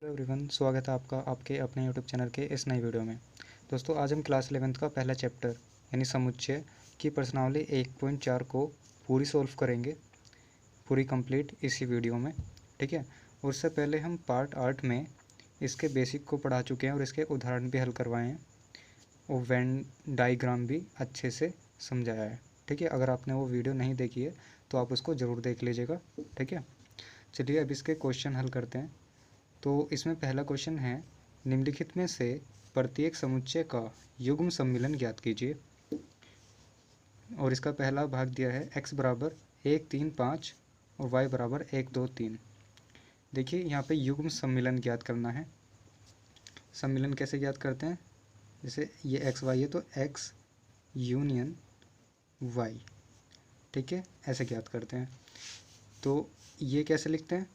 Hello everyone, स्वागत है आपका आपके अपने यूट्यूब चैनल के इस नई वीडियो में। दोस्तों, आज हम क्लास 11th का पहला चैप्टर यानी समुच्चय की प्रश्नावली 1.4 को पूरी सॉल्व करेंगे, पूरी कंप्लीट इसी वीडियो में। ठीक है। और उससे पहले हम पार्ट 8 में इसके बेसिक को पढ़ा चुके हैं और इसके उदाहरण भी हल करवाए हैं और वेन डाइग्राम भी अच्छे से समझाया है। ठीक है। अगर आपने वो वीडियो नहीं देखी है तो आप उसको ज़रूर देख लीजिएगा। ठीक है। चलिए अब इसके क्वेश्चन हल करते हैं। तो इसमें पहला क्वेश्चन है, निम्नलिखित में से प्रत्येक समुच्चय का युग्म सम्मिलन ज्ञात कीजिए। और इसका पहला भाग दिया है x बराबर 1 3 5 और y बराबर 1 2 3। देखिए यहाँ पे युग्म सम्मिलन ज्ञात करना है। सम्मिलन कैसे ज्ञात करते हैं? जैसे ये एक्स वाई है तो x यूनियन y। ठीक है, ऐसे ज्ञात करते हैं। तो ये कैसे लिखते हैं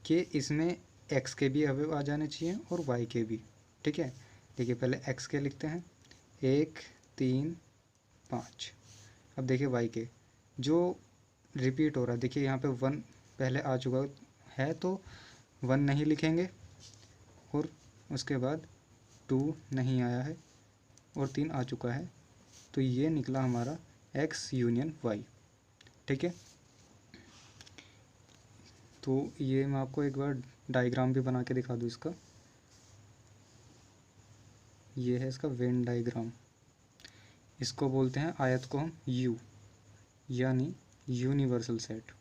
कि इसमें x के भी अवयव आ जाने चाहिए और y के भी। ठीक है। देखिए पहले x के लिखते हैं 1 3 5। अब देखिए y के जो रिपीट हो रहा है, देखिए यहाँ पे 1 पहले आ चुका है तो 1 नहीं लिखेंगे, और उसके बाद 2 नहीं आया है और 3 आ चुका है, तो ये निकला हमारा x यूनियन y। ठीक है। तो ये मैं आपको एक बार डायग्राम भी बना के दिखा दूँ इसका। ये है इसका वेन डायग्राम। इसको बोलते हैं आयत को हम U यानी यूनिवर्सल सेट।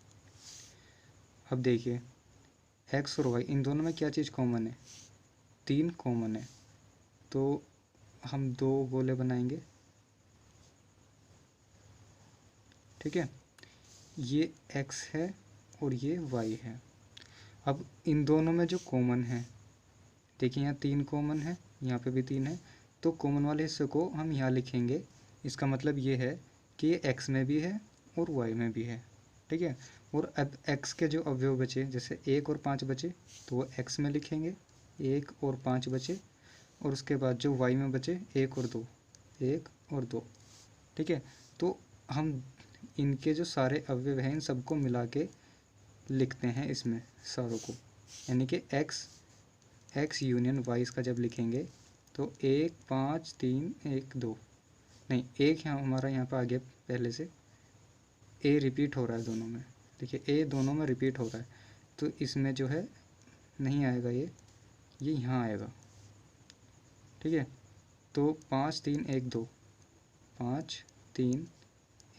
अब देखिए x और y इन दोनों में क्या चीज़ कॉमन है? 3 कॉमन है। तो हम 2 गोले बनाएंगे। ठीक है। ये x है और ये y है। अब इन दोनों में जो कॉमन है, देखिए यहाँ 3 कॉमन है, यहाँ पे भी 3 है, तो कॉमन वाले हिस्से को हम यहाँ लिखेंगे। इसका मतलब ये है कि ये x में भी है और y में भी है। ठीक है। और अब x के जो अवयव बचे, जैसे 1 और 5 बचे तो वो x में लिखेंगे, 1 और 5 बचे, और उसके बाद जो y में बचे 1 और 2, 1 और 2। ठीक है। तो हम इनके जो सारे अवयव हैं इन सबको मिला के लिखते हैं इसमें सारों को, यानी कि x यूनियन y इसका जब लिखेंगे तो 1 5 3 1 2 नहीं, एक यहाँ हमारा यहाँ पर आ गया पहले से। a रिपीट हो रहा है दोनों में, देखिए a दोनों में रिपीट हो रहा है, तो इसमें जो है नहीं आएगा, ये यहाँ आएगा। ठीक है। तो 5 3 1 2, 5 3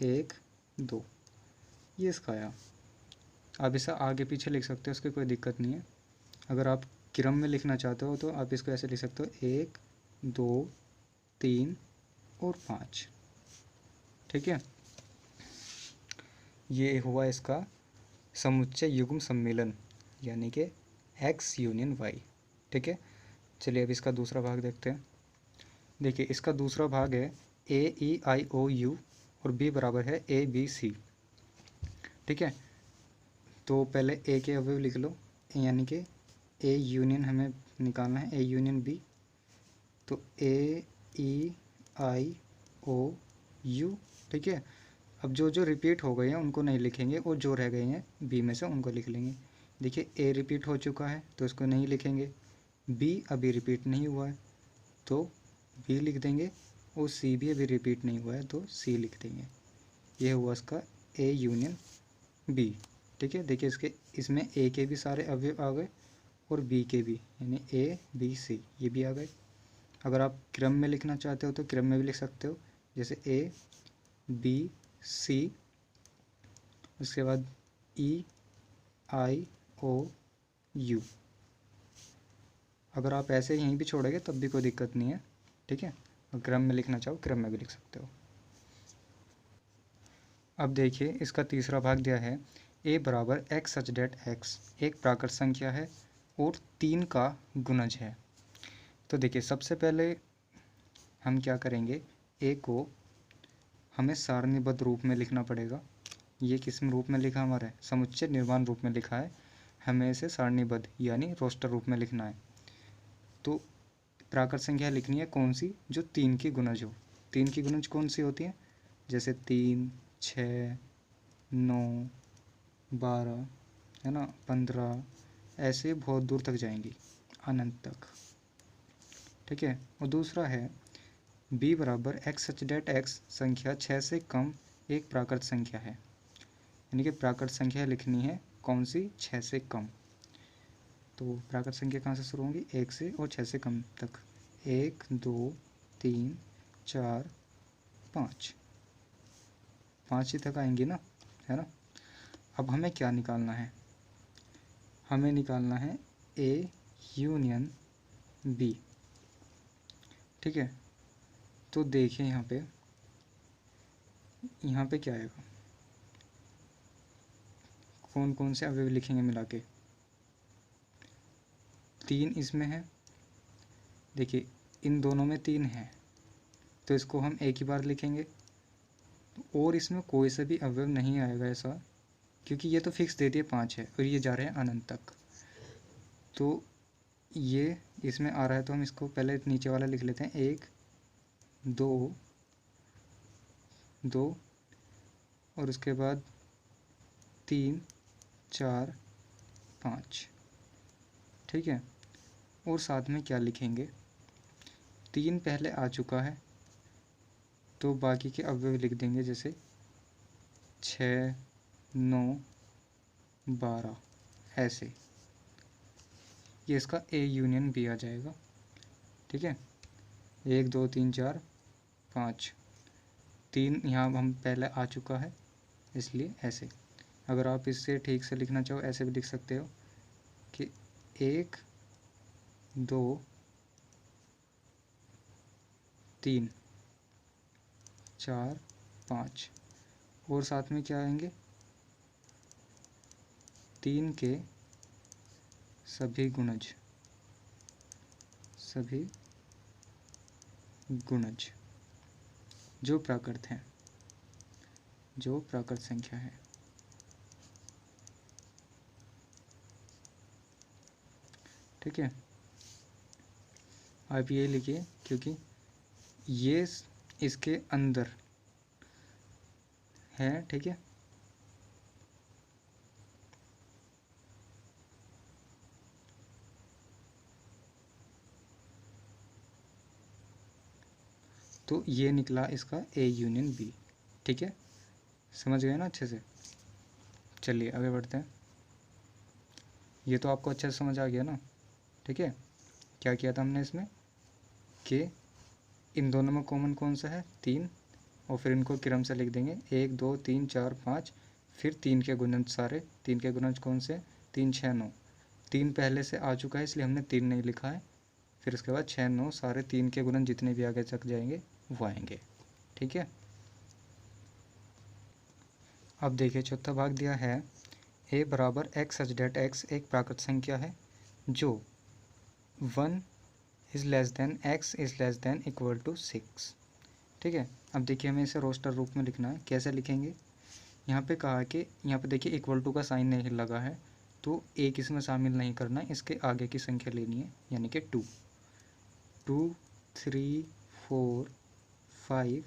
1 2, ये इसका आया। आप इसे आगे पीछे लिख सकते हो, उसकी कोई दिक्कत नहीं है। अगर आप क्रम में लिखना चाहते हो तो आप इसको ऐसे लिख सकते हो 1 2 3 और 5। ठीक है। ये हुआ इसका समुच्चय युग्म सम्मिलन यानी कि x यूनियन y। ठीक है। चलिए अब इसका दूसरा भाग देखते हैं। देखिए इसका दूसरा भाग है a e i o u और b बराबर है a b c। ठीक है। तो पहले a के अवयव लिख लो, यानी कि a यूनियन हमें निकालना है, a यूनियन b। तो a e i o u। ठीक है। अब जो जो रिपीट हो गए हैं उनको नहीं लिखेंगे, और जो रह गए हैं बी में से उनको लिख लेंगे। देखिए ए रिपीट हो चुका है तो इसको नहीं लिखेंगे, बी अभी रिपीट नहीं हुआ है तो बी लिख देंगे, और सी भी अभी रिपीट नहीं हुआ है तो सी लिख देंगे। ये हुआ इसका ए यूनियन बी। ठीक है। देखिए इसमें ए के भी सारे अवयव आ गए और बी के भी, यानी ए बी सी ये भी आ गए। अगर आप क्रम में लिखना चाहते हो तो क्रम में भी लिख सकते हो, जैसे ए बी सी, उसके बाद ई आई ओ यू। अगर आप ऐसे यहीं भी छोड़ोगे तब भी कोई दिक्कत नहीं है। ठीक है। और क्रम में लिखना चाहो क्रम में भी लिख सकते हो। अब देखिए इसका तीसरा भाग दिया है a बराबर एक्स सच डेट एक्स एक प्राकृत संख्या है और 3 का गुणज है। तो देखिए सबसे पहले हम क्या करेंगे, a को हमें सारणीबद्ध रूप में लिखना पड़ेगा। ये किस रूप में लिखा हमारा है? समुच्चय निर्माण रूप में लिखा है, हमें इसे सारणीबद्ध यानी रोस्टर रूप में लिखना है। तो प्राकृत संख्या लिखनी है कौन सी? जो 3 की गुणज हो। 3 की गुणज कौन सी होती है? जैसे 3 6 9 12 है ना, 15 ऐसे बहुत दूर तक जाएंगी, अनंत तक। ठीक है। और दूसरा है b बराबर एक्स सच डेट एक्स संख्या 6 से कम एक प्राकृत संख्या है, यानी कि प्राकृत संख्या लिखनी है कौन सी, 6 से कम। तो प्राकृत संख्या कहाँ से शुरू होंगी, 1 से और 6 से कम तक। 1 2 3 4 5, 5 ही तक आएंगी ना, है ना। अब हमें क्या निकालना है, हमें निकालना है ए यूनियन बी। ठीक है। तो देखिए यहाँ पे क्या आएगा, कौन कौन से अवयव लिखेंगे मिला के। 3 इसमें है, देखिए इन दोनों में 3 है तो इसको हम एक ही बार लिखेंगे। और इसमें कोई सा भी अवयव नहीं आएगा ऐसा, क्योंकि ये तो फिक्स दे दिए 5 है और ये जा रहे हैं अनंत तक। तो ये इसमें आ रहा है तो हम इसको पहले नीचे वाला लिख लेते हैं, 1 2 2 और उसके बाद 3 4 5। ठीक है। और साथ में क्या लिखेंगे, 3 पहले आ चुका है तो बाकी के अवयव लिख देंगे, जैसे 6 9 12 ऐसे। ये इसका ए यूनियन बी आ जाएगा। ठीक है। 1 2 3 4 5, 3 यहाँ हम पहले आ चुका है इसलिए ऐसे। अगर आप इससे ठीक से लिखना चाहो ऐसे भी लिख सकते हो कि 1 2 3 4 5 और साथ में क्या आएंगे, 3 के सभी गुणज, सभी गुणज जो प्राकृत हैं, जो प्राकृत संख्या है। ठीक है। आप ये लिखिए क्योंकि ये इसके अंदर है। ठीक है। तो ये निकला इसका ए यूनियन बी। ठीक है, समझ गए ना अच्छे से। चलिए आगे बढ़ते हैं। ये तो आपको अच्छे से समझ आ गया ना। ठीक है। क्या किया था हमने इसमें कि इन दोनों में कॉमन कौन सा है, 3, और फिर इनको क्रम से लिख देंगे 1 2 3 4 5, फिर 3 के गुणज सारे। 3 के गुणज कौन से, 3 6 9। 3 पहले से आ चुका है इसलिए हमने 3 नहीं लिखा है। फिर उसके बाद 6 9 सारे 3 के गुणज जितने भी आगे तक जाएंगे वो आएंगे। ठीक है। अब देखिए चौथा भाग दिया है, ए बराबर एक्स सच डेट एक्स एक प्राकृत संख्या है जो 1 is less than x is less than equal to 6। ठीक है। अब देखिए हमें इसे रोस्टर रूप में लिखना है। कैसे लिखेंगे, यहाँ पे कहा कि यहाँ पे देखिए इक्वल टू का साइन नहीं लगा है तो एक इसमें शामिल नहीं करना है, इसके आगे की संख्या लेनी है, यानी कि 2 2 3 4 5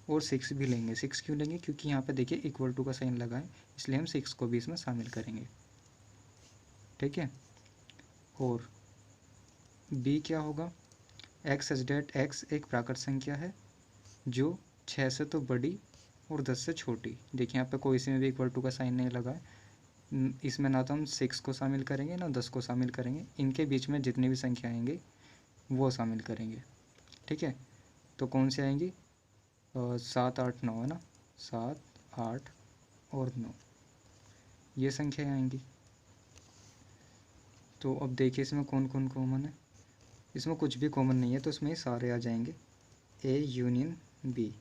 और 6 भी लेंगे। 6 क्यों लेंगे, क्योंकि यहाँ पे देखिए इक्वल टू का साइन लगा है इसलिए हम 6 को भी इसमें शामिल करेंगे। ठीक है। और बी क्या होगा, एक्स सच डेट एक्स एक प्राकृत संख्या है जो 6 से तो बड़ी और 10 से छोटी। देखिए यहाँ पे कोई इसमें भी इक्वल टू का साइन नहीं लगा है, इसमें ना तो हम 6 को शामिल करेंगे ना 10 को शामिल करेंगे, इनके बीच में जितनी भी संख्या आएंगी वो शामिल करेंगे। ठीक है। तो कौन सी आएंगी, 7 8 9 है ना, 7 8 और 9 ये संख्याएँ आएंगी। तो अब देखिए इसमें कौन कौन कॉमन है, इसमें कुछ भी कॉमन नहीं है तो इसमें सारे आ जाएंगे। A union B,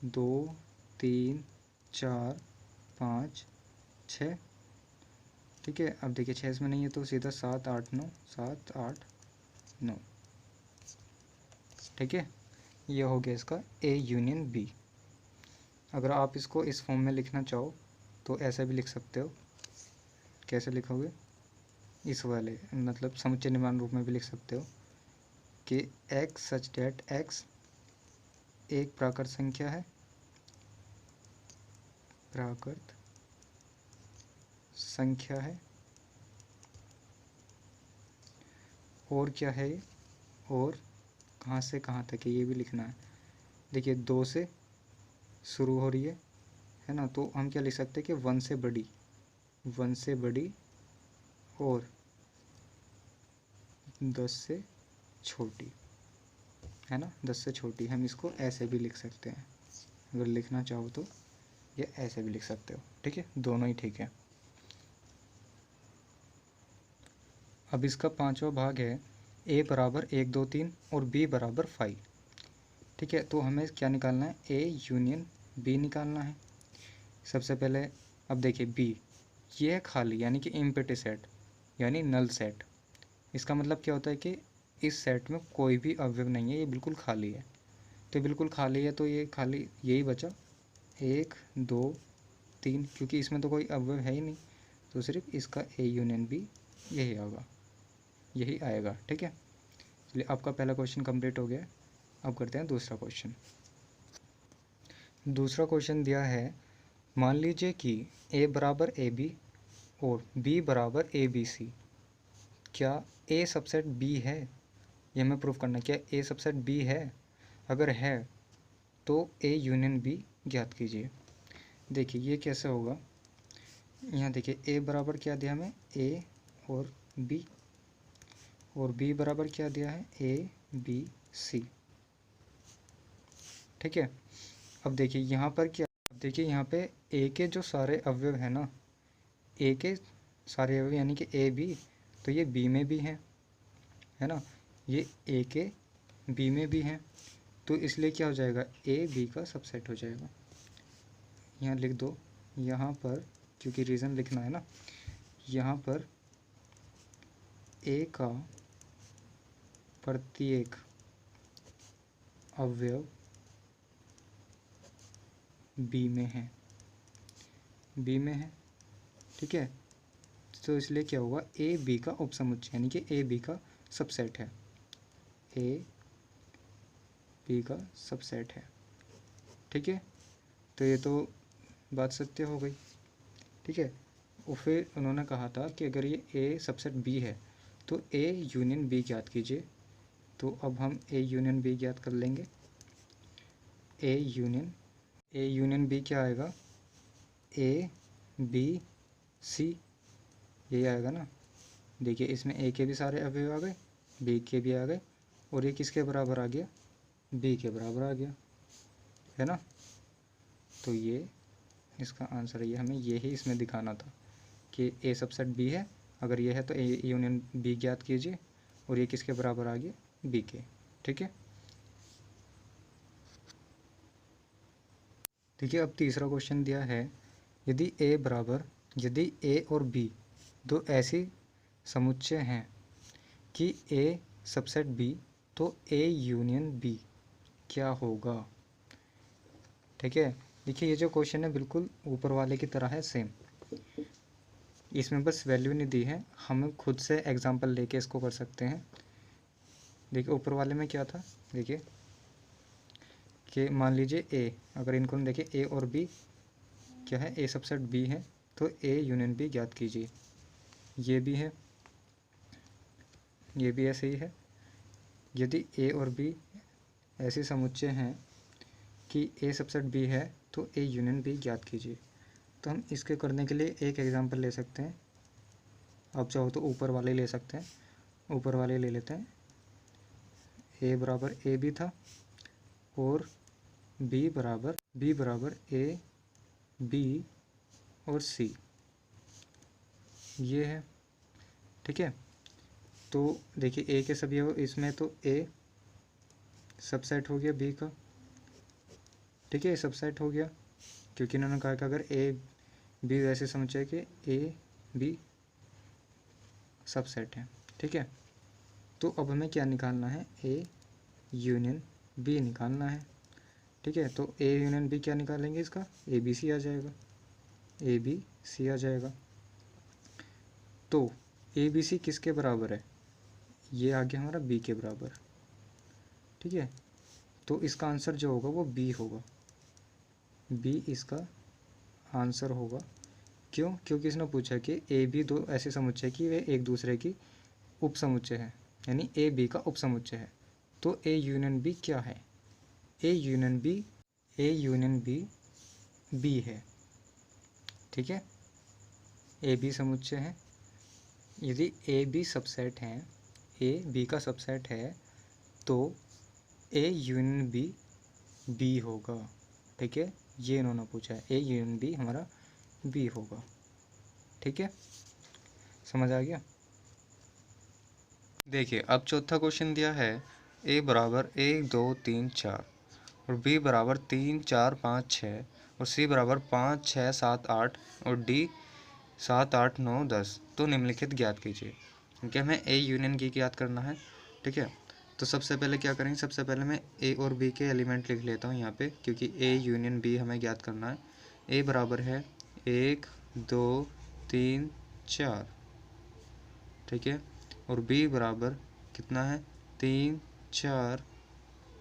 2 3 4 5 6। ठीक है। अब देखिए 6 इसमें नहीं है तो सीधा 7 8 9, 7 8 9। ठीक है। यह हो गया इसका ए यूनियन बी। अगर आप इसको इस फॉर्म में लिखना चाहो तो ऐसा भी लिख सकते हो। कैसे लिखोगे, इस वाले मतलब समुच्चय निर्माण रूप में भी लिख सकते हो कि एक्स सच डेट एक्स एक प्राकृत संख्या है, प्राकृत संख्या है और क्या है ये, और कहाँ से कहाँ तक है ये भी लिखना है। देखिए 2 से शुरू हो रही है ना, तो हम क्या लिख सकते हैं कि 1 से बड़ी, 1 से बड़ी और 10 से छोटी, है ना, 10 से छोटी। हम इसको ऐसे भी लिख सकते हैं, अगर लिखना चाहो तो ये ऐसे भी लिख सकते हो, ठीक है, दोनों ही ठीक है। अब इसका 5वां भाग है a बराबर 1 2 3 और b बराबर 5, ठीक है। तो हमें क्या निकालना है, a यूनियन b निकालना है सबसे पहले। अब देखिए b, ये है खाली यानी कि एम्प्टी सेट यानी नल सेट। इसका मतलब क्या होता है कि इस सेट में कोई भी अवयव नहीं है, ये बिल्कुल खाली है। तो बिल्कुल खाली है तो ये खाली यही बचा 1 2 3, क्योंकि इसमें तो कोई अवयव है ही नहीं, तो सिर्फ इसका a यूनियन b यही होगा, यही आएगा, ठीक है। चलिए आपका पहला क्वेश्चन कंप्लीट हो गया। अब करते हैं दूसरा क्वेश्चन। दूसरा क्वेश्चन दिया है, मान लीजिए कि a बराबर ए बी और b बराबर ए बी सी, क्या a सबसेट b है, ये हमें प्रूफ करना है। क्या a सबसेट b है, अगर है तो a यूनियन b ज्ञात कीजिए। देखिए ये कैसे होगा, यहाँ देखिए a बराबर क्या दिया हमें, a और b, और b बराबर क्या दिया है, a b c, ठीक है। अब देखिए यहाँ पर क्या, अब देखिए यहाँ पे a के जो सारे अवयव हैं ना, a के सारे अवयव यानी कि a b, तो ये b में भी हैं, है ना, ये a के b में भी हैं, तो इसलिए क्या हो जाएगा, a b का सबसेट हो जाएगा। यहाँ लिख दो, यहाँ पर क्योंकि रीज़न लिखना है ना, यहाँ पर a का प्रत्येक अवयव b में है, b में है, ठीक है। तो इसलिए क्या होगा, ए बी का उपसमुच्चय यानी कि ए बी का सबसेट है, ए बी का सबसेट है, ठीक है। तो ये तो बात सत्य हो गई, ठीक है। और फिर उन्होंने कहा था कि अगर ये ए सबसेट बी है तो ए यूनियन बी ज्ञात कीजिए। तो अब हम ए यूनियन बी ज्ञात कर लेंगे। ए यूनियन बी क्या आएगा, ए बी सी, यही आएगा ना। देखिए इसमें ए के भी सारे अवयव आ गए, बी के भी आ गए, और ये किसके बराबर आ गया, बी के बराबर आ गया, है ना। तो ये इसका आंसर है, ये हमें यही इसमें दिखाना था कि ए सबसेट बी है, अगर ये है तो ए यूनियन बी ज्ञात कीजिए, और ये किसके बराबर आ गया, बी के, ठीक है। देखिए अब तीसरा क्वेश्चन दिया है, यदि ए और बी दो ऐसी समुच्चय हैं कि ए सबसेट बी, तो ए यूनियन बी क्या होगा, ठीक है। देखिए ये जो क्वेश्चन है बिल्कुल ऊपर वाले की तरह है, सेम, इसमें बस वैल्यू नहीं दी है, हम खुद से एग्जांपल लेके इसको कर सकते हैं। देखिए ऊपर वाले में क्या था, देखिए कि मान लीजिए ए, अगर इनको हम देखें ए और बी क्या है, ए सबसेट बी है, तो ए यूनियन बी ज्ञात कीजिए। ये भी है, ये भी ऐसे ही है। यदि ए और बी ऐसे समुच्चय हैं कि ए सबसेट बी है, तो ए यूनियन बी ज्ञात कीजिए। तो हम इसके करने के लिए एक एग्जांपल ले सकते हैं, आप चाहो तो ऊपर वाले ले सकते हैं, ऊपर वाले ले लेते हैं। ए बराबर ए बी था और बी बराबर ए बी और सी, ये है, ठीक है। तो देखिए ए के सभी हो, इसमें तो ए सबसेट हो गया बी का, ठीक है, सबसेट हो गया, क्योंकि इन्होंने कहा कि अगर ए बी वैसे समझे कि ए बी सबसेट है, ठीक है। तो अब हमें क्या निकालना है, ए यूनियन बी निकालना है, ठीक है। तो ए यूनियन बी क्या निकालेंगे, इसका ए बी सी आ जाएगा, ए बी सी आ जाएगा। तो ए बी सी किसके बराबर है, ये आ गया हमारा बी के बराबर, ठीक है। तो इसका आंसर जो होगा वो बी होगा, बी इसका आंसर होगा। क्यों, क्योंकि इसने पूछा कि ए बी दो ऐसे समुच्चय कि वे एक दूसरे की उपसमुच्चय हैं, यानी ए बी का उपसमुच्चय है। तो ए यूनियन बी क्या है? ए यूनियन बी बी है। ठीक है, ए बी समुच्चय है। यदि ए बी सबसेट है, ए बी का सबसेट है, तो ए यूनियन बी बी होगा। ठीक है, ये इन्होंने पूछा है, ए यूनियन बी हमारा बी होगा। ठीक है, समझ आ गया? देखिए अब चौथा क्वेश्चन दिया है, ए बराबर 1 2 3 4 और बी बराबर 3 4 5 6 और सी बराबर 5 6 7 8 और डी 7 8 9 10। तो निम्नलिखित ज्ञात कीजिए। क्योंकि हमें ए यूनियन की ज्ञात करना है। ठीक है, तो सबसे पहले क्या करेंगे, सबसे पहले मैं ए और बी के एलिमेंट लिख लेता हूँ यहाँ पे, क्योंकि ए यूनियन बी हमें ज्ञात करना है। ए बराबर है 1 2 3 4। ठीक है, और बी बराबर कितना है, 3 4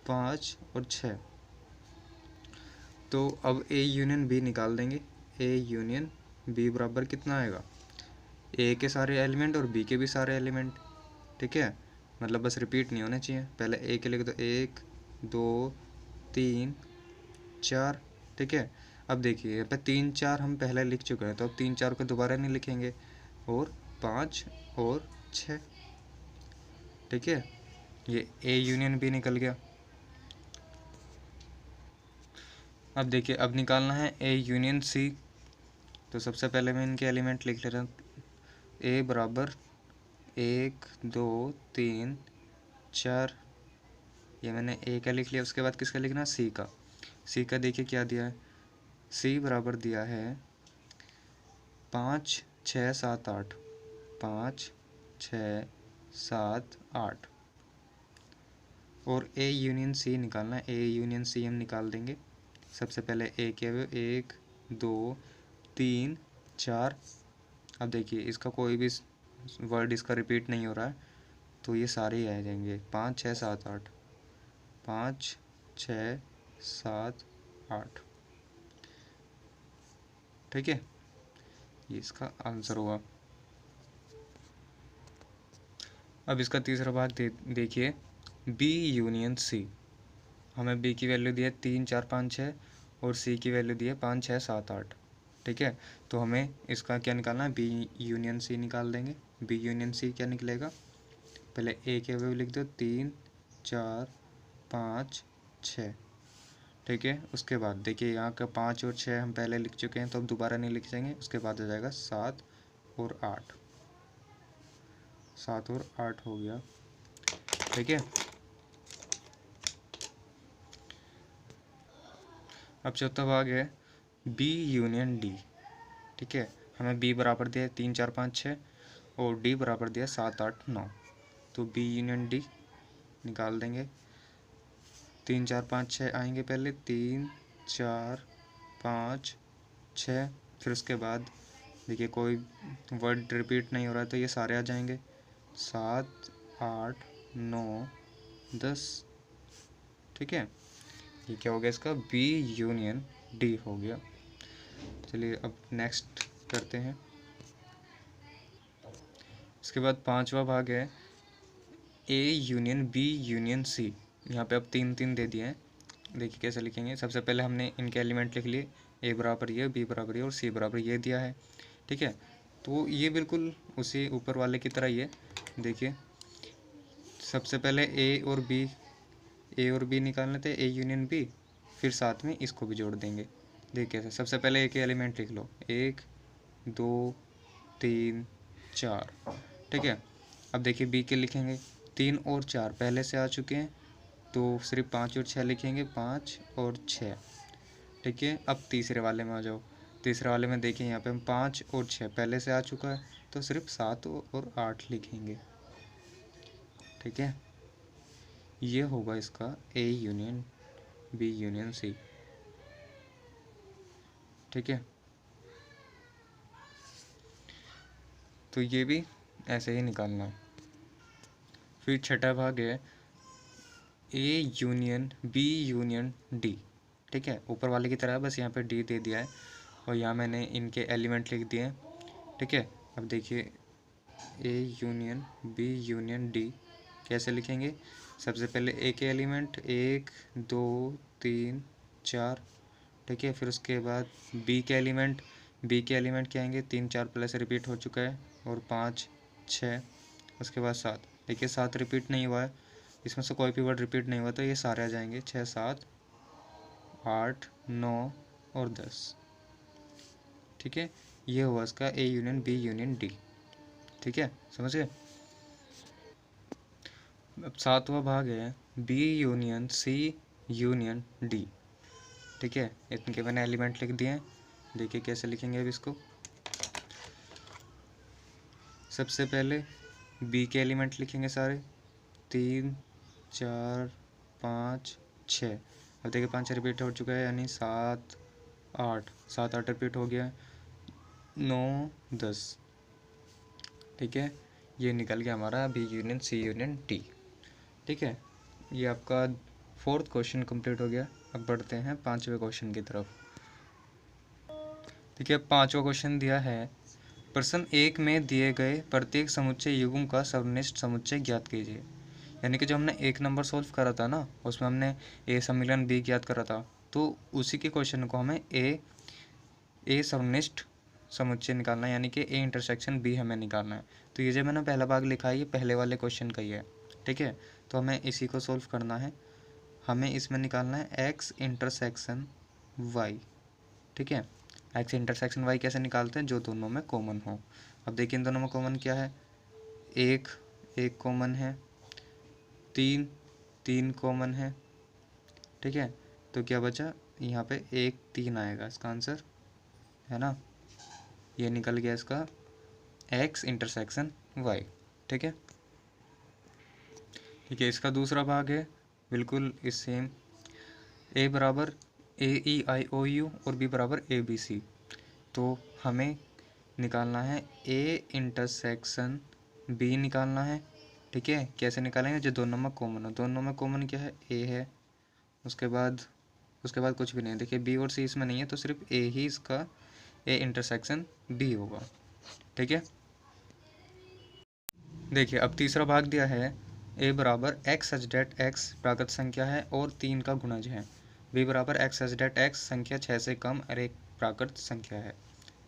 5 और 6। तो अब ए यूनियन बी निकाल देंगे। ए यूनियन बी बराबर कितना आएगा, ए के सारे एलिमेंट और बी के भी सारे एलिमेंट। ठीक है, मतलब बस रिपीट नहीं होने चाहिए। पहले ए के लिख दो 1 2 3 4। ठीक है, अब देखिए यहाँ पे 3 4 हम पहले लिख चुके हैं, तो अब 3 4 को दोबारा नहीं लिखेंगे। और 5 और 6। ठीक है, ये ए यूनियन बी निकल गया। अब देखिए अब निकालना है ए यूनियन सी। तो सबसे पहले मैं इनके एलिमेंट लिख लेता हूँ। ए बराबर 1 2 3 4, ये मैंने ए का लिख लिया। उसके बाद किसका लिखना, सी का। सी का देखिए क्या दिया है, सी बराबर दिया है 5 6 7 8, 5 6 7 8। और ए यूनियन सी निकालना है। ए यूनियन सी हम निकाल देंगे। सबसे पहले ए के 1 2 3 4। अब देखिए इसका कोई भी वर्ड इसका रिपीट नहीं हो रहा है, तो ये सारे ही आ जाएंगे। 5 6 7 8, 5 6 7 8। ठीक है, ये इसका आंसर हुआ। अब इसका तीसरा भाग देखिए, बी यूनियन सी। हमें बी की वैल्यू दी है 3 4 5 6 और सी की वैल्यू दी है 5 6 7 8। ठीक है, तो हमें इसका क्या निकालना है, बी यूनियन सी निकाल देंगे। बी यूनियन सी क्या निकलेगा, पहले ए के वैल्यू लिख दो 3 4 5 6। ठीक है, उसके बाद देखिए यहाँ का 5 और 6 हम पहले लिख चुके हैं, तो अब दोबारा नहीं लिखेंगे। उसके बाद आ जाएगा 7 और 8। 7 और 8 हो गया। ठीक है, अब चौथा भाग है बी यूनियन डी। ठीक है, हमें बी बराबर दिया है 3 4 5 6 और डी बराबर दिया है 7 8 9। तो बी यूनियन डी निकाल देंगे। 3 4 5 6 आएंगे पहले, 3 4 5 6। फिर उसके बाद देखिए कोई वर्ड रिपीट नहीं हो रहा है, तो ये सारे आ जाएंगे। 7 8 9 10। ठीक है, ये क्या हो गया, इसका बी यूनियन डी हो गया। चलिए अब नेक्स्ट करते हैं। इसके बाद पांचवा भाग है A union B union C. यहाँ पे अब 3 3 दे दिए हैं। देखिए कैसे लिखेंगे। सबसे पहले हमने इनके एलिमेंट लिख लिए, ए बराबर ये, बी बराबर ये और सी बराबर ये दिया है। ठीक है, तो ये बिल्कुल उसी ऊपर वाले की तरह ही है। देखिए सबसे पहले ए और बी निकाल लेते हैं, ए यूनियन बी, फिर साथ में इसको भी जोड़ देंगे। देखिए सबसे पहले ए के एलिमेंट लिख लो, 1 2 3 4। ठीक है, अब देखिए बी के लिखेंगे, 3 और 4 पहले से आ चुके हैं, तो सिर्फ 5 और 6 लिखेंगे, 5 और 6। ठीक है, अब तीसरे वाले में आ जाओ। तीसरे वाले में देखिए यहाँ पे हम 5 और 6 पहले से आ चुका है, तो सिर्फ 7 और 8 लिखेंगे। ठीक है, ये होगा इसका A union B union C. ठीक है, तो ये भी ऐसे ही निकालना है। फिर छठा भाग है A union B union D. ठीक है, ऊपर वाले की तरह बस यहाँ पे डी दे दिया है और यहाँ मैंने इनके एलिमेंट लिख दिए हैं। ठीक है, अब देखिए A union B union D. कैसे लिखेंगे? सबसे पहले ए के एलिमेंट 1 2 3 4, ठीक है। फिर उसके बाद बी के एलिमेंट क्या आएंगे? 3 4 प्लस रिपीट हो चुका है, और 5 6, उसके बाद 7। देखिए 7 रिपीट नहीं हुआ है, इसमें से कोई भी वर्ड रिपीट नहीं हुआ, तो ये सारे आ जाएंगे 6 7 8 9 और 10, ठीक है। ये हुआ इसका A union B union D, ठीक है, समझ गए। अब 7वां भाग है B union C union D, ठीक है। इनके मैंने एलिमेंट लिख दिए हैं, देखिए कैसे लिखेंगे अब इसको। सबसे पहले बी के एलिमेंट लिखेंगे सारे, 3 4 5 6। अब देखिए 5 रिपीट हो चुका है, यानी 7 8 रिपीट हो गया है, 9 10, ठीक है। ये निकल गया हमारा B union C union D, ठीक है। ये आपका 4th क्वेश्चन कंप्लीट हो गया। अब बढ़ते हैं 5वें क्वेश्चन की तरफ। ठीक है, 5वां क्वेश्चन दिया है, प्रश्न 1 में दिए गए प्रत्येक समुच्चय युग्म का सर्वनिष्ठ समुच्चय ज्ञात कीजिए। यानी कि जो हमने 1 नंबर सॉल्व करा था ना, उसमें हमने ए सम्मिलन बी ज्ञात करा था, तो उसी के क्वेश्चन को हमें ए सर्वनिष्ठ समुच्चय निकालना है, यानी कि ए इंटरसेक्शन बी हमें निकालना है। तो ये जो मैंने पहला भाग लिखा है, ये पहले वाले क्वेश्चन का ही है, ठीक है। तो हमें इसी को सॉल्व करना है। हमें इसमें निकालना है एक्स इंटरसेक्शन वाई, ठीक है। एक्स इंटरसेक्शन वाई कैसे निकालते हैं? जो दोनों में कॉमन हो। अब देखिए इन दोनों में कॉमन क्या है? एक कॉमन है, 3 कॉमन है, ठीक है। तो क्या बचा यहाँ पे? 1 3 आएगा इसका आंसर, है ना। ये निकल गया इसका एक्स इंटरसेक्शन वाई, ठीक है। ठीक है, इसका दूसरा भाग है बिल्कुल इस सेम, ए बराबर AEIOU और बी बराबर ABC। तो हमें निकालना है ए इंटरसेक्शन बी निकालना है, ठीक है। कैसे निकालेंगे? जो दोनों में कॉमन हो। दोनों में कॉमन क्या है? ए है, उसके बाद कुछ भी नहीं है। देखिए बी और सी इसमें नहीं है, तो सिर्फ ए ही इसका ए इंटरसेक्शन बी होगा, ठीक है। देखिए अब तीसरा भाग दिया है, ए बराबर एक्स सच डेट एक्स प्राकृत संख्या है और 3 का गुणज है, बी बराबर एक्स सच डेट एक्स संख्या 6 से कम और एक प्राकृत संख्या है।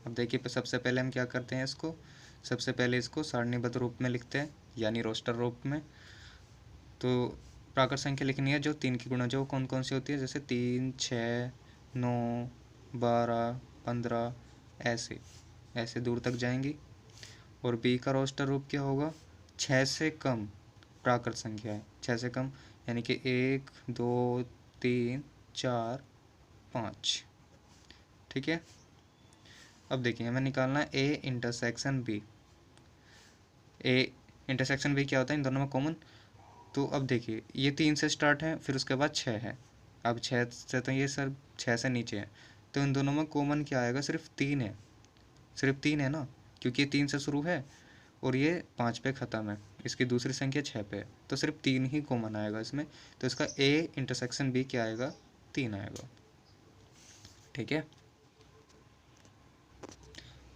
अब देखिए सबसे पहले हम क्या करते हैं, सबसे पहले इसको सारणीबद्ध रूप में लिखते हैं, यानी रोस्टर रूप में। तो प्राकृत संख्या लिखनी है जो 3 की गुणज है, वो कौन कौन सी होती है? जैसे 3 6 9 12 15, ऐसे दूर तक जाएंगी। और बी का रोस्टर रूप क्या होगा? 6 से कम प्राकृत संख्या है, 6 से कम, यानी कि 1 2 3 4 5, ठीक है। अब देखिए हमें निकालना है A intersection B. A intersection B क्या होता है? इन दोनों में कॉमन। तो अब देखिए ये 3 से स्टार्ट है, फिर उसके बाद 6 है। अब 6 से तो ये सर 6 से नीचे है, तो इन दोनों में कॉमन क्या आएगा? सिर्फ 3 है, सिर्फ 3 है ना, क्योंकि ये 3 से शुरू है और ये 5 पे ख़त्म है, इसकी दूसरी संख्या 6 पे है, तो सिर्फ 3 ही कॉमन आएगा इसमें। तो इसका ए इंटरसेक्शन बी क्या आएगा? 3 आएगा, ठीक है।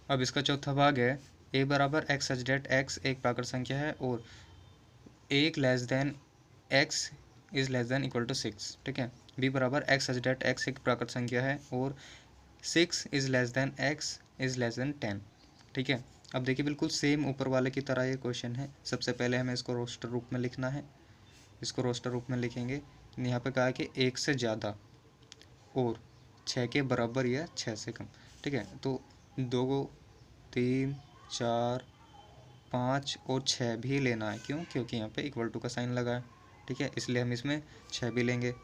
अब इसका चौथा भाग है, ए बराबर एक्स सच डेट एक्स एक प्राकृत संख्या है और एक less than x is less than equal to 6, ठीक है। बी बराबर एक्स सच डेट एक्स एक प्राकृत संख्या है और 6 is less than x is less then 10, ठीक है। अब देखिए बिल्कुल सेम ऊपर वाले की तरह ये क्वेश्चन है। सबसे पहले हमें इसको रोस्टर रूप में लिखना है, इसको रोस्टर रूप में लिखेंगे। यहाँ पे कहा है कि 1 से ज़्यादा और 6 के बराबर या 6 से कम, ठीक है। तो 2 3 4 5 और 6 भी लेना है, क्यों? क्योंकि यहाँ पे इक्वल टू का साइन लगा है, ठीक है, इसलिए हम इसमें 6 भी लेंगे।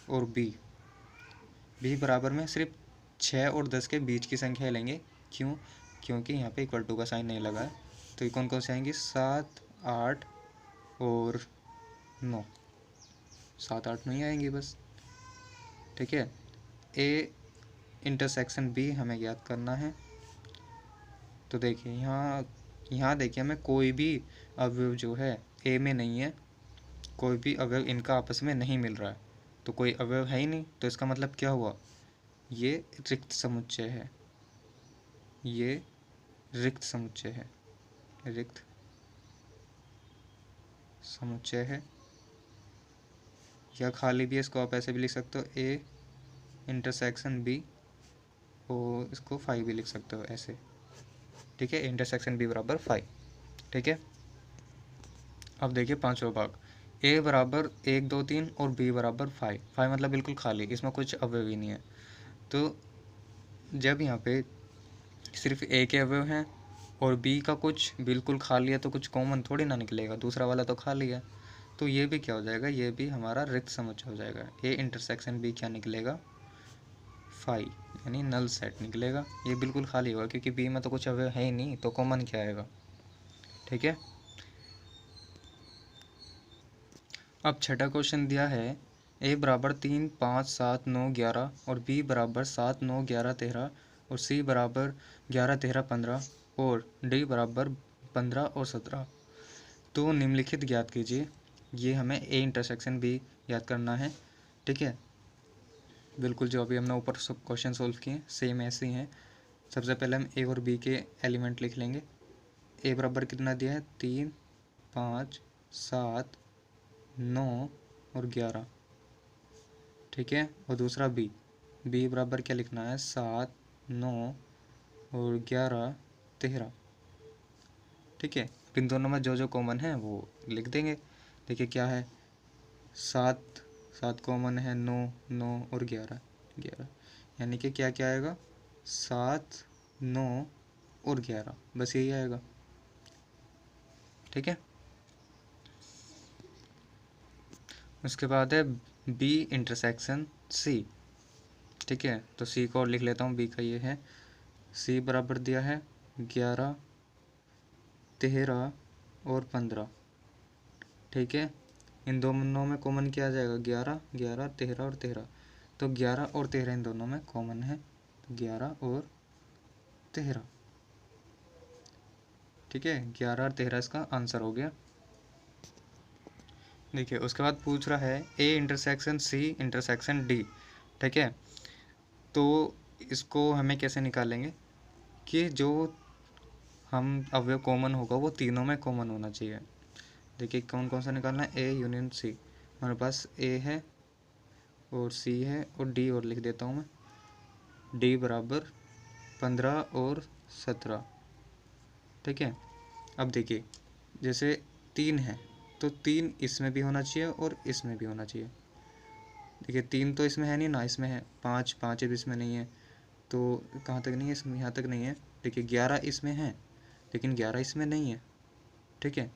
और बी बराबर में सिर्फ 6 और 10 के बीच की संख्या लेंगे, क्यों? क्योंकि यहाँ पे इक्वल टू का साइन नहीं लगा है। तो ये कौन कौन से आएंगी? 7 8 और 9, 7 8 नहीं आएंगी बस, ठीक है। ए इंटरसेक्शन बी हमें याद करना है। तो देखिए यहाँ देखिए हमें कोई भी अवयव जो है ए में नहीं है, कोई भी अवयव इनका आपस में नहीं मिल रहा है, तो कोई अवयव है ही नहीं। तो इसका मतलब क्या हुआ? ये रिक्त समुच्चय है, ये रिक्त समुच्चय है, रिक्त समुच्चय है, या खाली भी है, इसको आप ऐसे भी लिख सकते हो ए इंटरसेक्शन बी, और इसको फाइव भी लिख सकते हो ऐसे, ठीक है, इंटरसेक्शन बी बराबर फाइव, ठीक है। अब देखिए पांचवा भाग, ए बराबर एक दो तीन और बी बराबर फाइव, फाइव मतलब बिल्कुल खाली, इसमें कुछ अवयव ही नहीं है। तो जब यहाँ पे सिर्फ ए के अवयव हैं और बी का कुछ बिल्कुल खाली है, तो कुछ कॉमन थोड़ी ना निकलेगा, दूसरा वाला तो खाली है। तो ये भी क्या हो जाएगा, ये भी हमारा रिक्त समुच्चय हो जाएगा। ए इंटरसेक्शन बी क्या निकलेगा, फाइव, यानी नल सेट निकलेगा। ये बिल्कुल खाली होगा क्योंकि बी में तो कुछ अवयव है ही नहीं, तो कॉमन क्या आएगा, ठीक है। अब छठा क्वेश्चन दिया है, ए बराबर 3 5 7 9 11 और बी बराबर 7 9 11 13 और सी बराबर 11 13 15 और डी बराबर 15 और 17। तो निम्नलिखित ज्ञात कीजिए। ये हमें ए इंटरसेक्शन बी याद करना है, ठीक है। बिल्कुल जो अभी हमने ऊपर क्वेश्चन सोल्व किए सेम ऐसे ही हैं। सबसे पहले हम ए और बी के एलिमेंट लिख लेंगे। ए बराबर कितना दिया है, 3 5 7 9 और 11, ठीक है। और दूसरा बी, बी बराबर क्या लिखना है, 7 9 और 11 13, ठीक है। इन दोनों में जो जो कॉमन है वो लिख देंगे। देखिए क्या है, 7 7 कॉमन है, 9 9 और 11 11, यानी कि क्या क्या आएगा, 7 9 और 11, बस यही आएगा, ठीक है। उसके बाद है बी इंटरसेक्शन सी, ठीक है। तो सी को और लिख लेता हूँ, बी का ये है, सी बराबर दिया है 11 13 और 15, ठीक है। इन दोनों में कॉमन क्या आ जाएगा, 11 11 13 और 13, तो 11 और 13 इन दोनों में कॉमन है, 11 और 13, ठीक है। 11 और 13 इसका आंसर हो गया। देखिए उसके बाद पूछ रहा है A intersection C intersection D, ठीक है। तो इसको हमें कैसे निकालेंगे कि जो हम अवयव कॉमन होगा वो तीनों में कॉमन होना चाहिए। देखिए कौन कौन सा निकालना है, ए यूनियन सी, हमारे पास ए है और सी है और डी और लिख देता हूँ मैं, डी बराबर 15 और 17, ठीक है। अब देखिए जैसे 3 है तो 3 इसमें भी होना चाहिए और इसमें भी होना चाहिए। देखिए 3 तो इसमें है नहीं ना, इसमें है, 5 5 भी इसमें नहीं है, तो कहाँ तक नहीं है, इसमें यहाँ तक नहीं है। देखिए 11 इसमें है लेकिन 11 इसमें नहीं है, ठीक है।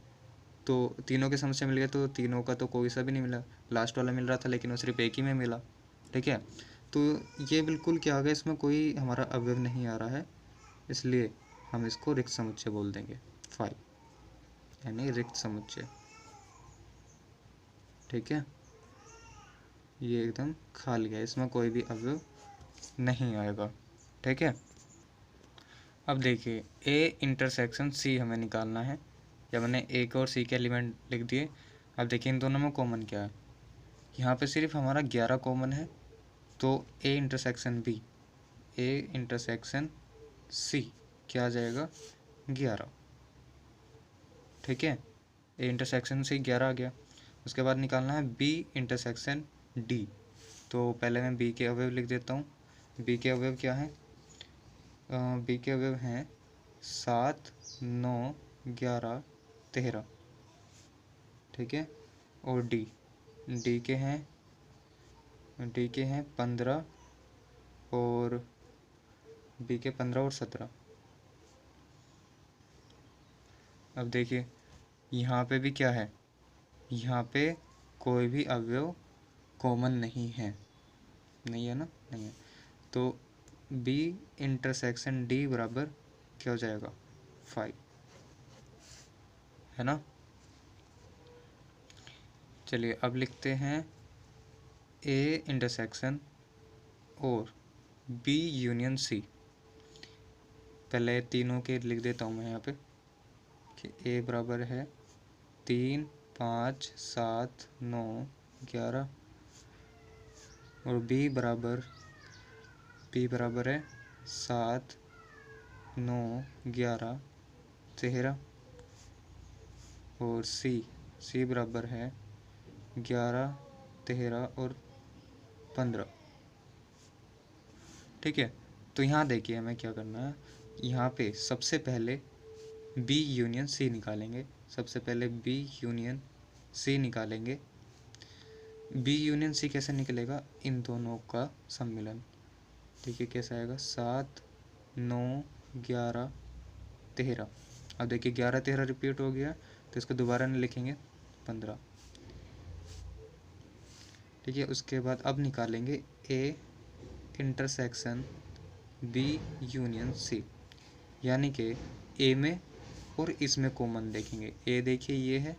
तो तीनों के समस्या मिल गए, तो तीनों का तो कोई सा भी नहीं मिला, लास्ट वाला मिल रहा था लेकिन वो सिर्फ एक ही में मिला, ठीक है। तो ये बिल्कुल क्या आ गया, इसमें कोई हमारा अवयव नहीं आ रहा है, इसलिए हम इसको रिक्त समुच्चय बोल देंगे, 5, यानी रिक्त समुच्चय, ठीक है। ये एकदम खाली है, इसमें कोई भी अवयव नहीं आएगा, ठीक है। अब देखिए ए इंटरसेक्शन सी हमें निकालना है, जब मैंने ए के और सी के एलिमेंट लिख दिए। अब देखिए इन दोनों में कॉमन क्या है, यहाँ पे सिर्फ हमारा 11 कॉमन है, तो A intersection B, A intersection C क्या आ जाएगा, 11, ठीक है। ए इंटरसेक्शन सी 11 आ गया। उसके बाद निकालना है बी इंटरसेक्शन डी, तो पहले मैं बी के अवयव लिख देता हूँ। बी के अवयव क्या है, बी के अवयव हैं 7 9 11 13, ठीक है। और डी, डी के हैं 15 और बी के 15 और 17। अब देखिए यहाँ पे भी क्या है, यहाँ पे कोई भी अवयव कॉमन नहीं है, नहीं है ना, नहीं है। तो बी इंटरसेक्शन डी बराबर क्या हो जाएगा, 5, है ना। चलिए अब लिखते हैं ए इंटरसेक्शन और बी यूनियन सी। पहले तीनों के लिख देता हूँ मैं यहाँ पे कि ए बराबर है 3 5 7 9 11 और बी बराबर है 7 9 11 13 और सी सी बराबर है 11, 13 और 15। ठीक है, तो यहाँ देखिए हमें क्या करना है। यहाँ पे सबसे पहले बी यूनियन सी निकालेंगे। सबसे पहले बी यूनियन सी निकालेंगे। बी यूनियन सी कैसे निकलेगा, इन दोनों का सम्मिलन। देखिए कैसा आएगा, 7, 9, 11, 13। अब देखिए 11, 13 रिपीट हो गया, तो इसको दोबारा नहीं लिखेंगे, 15। ठीक है, उसके बाद अब निकालेंगे A intersection B union C, यानी कि ए में और इसमें कॉमन देखेंगे। ए देखिए ये है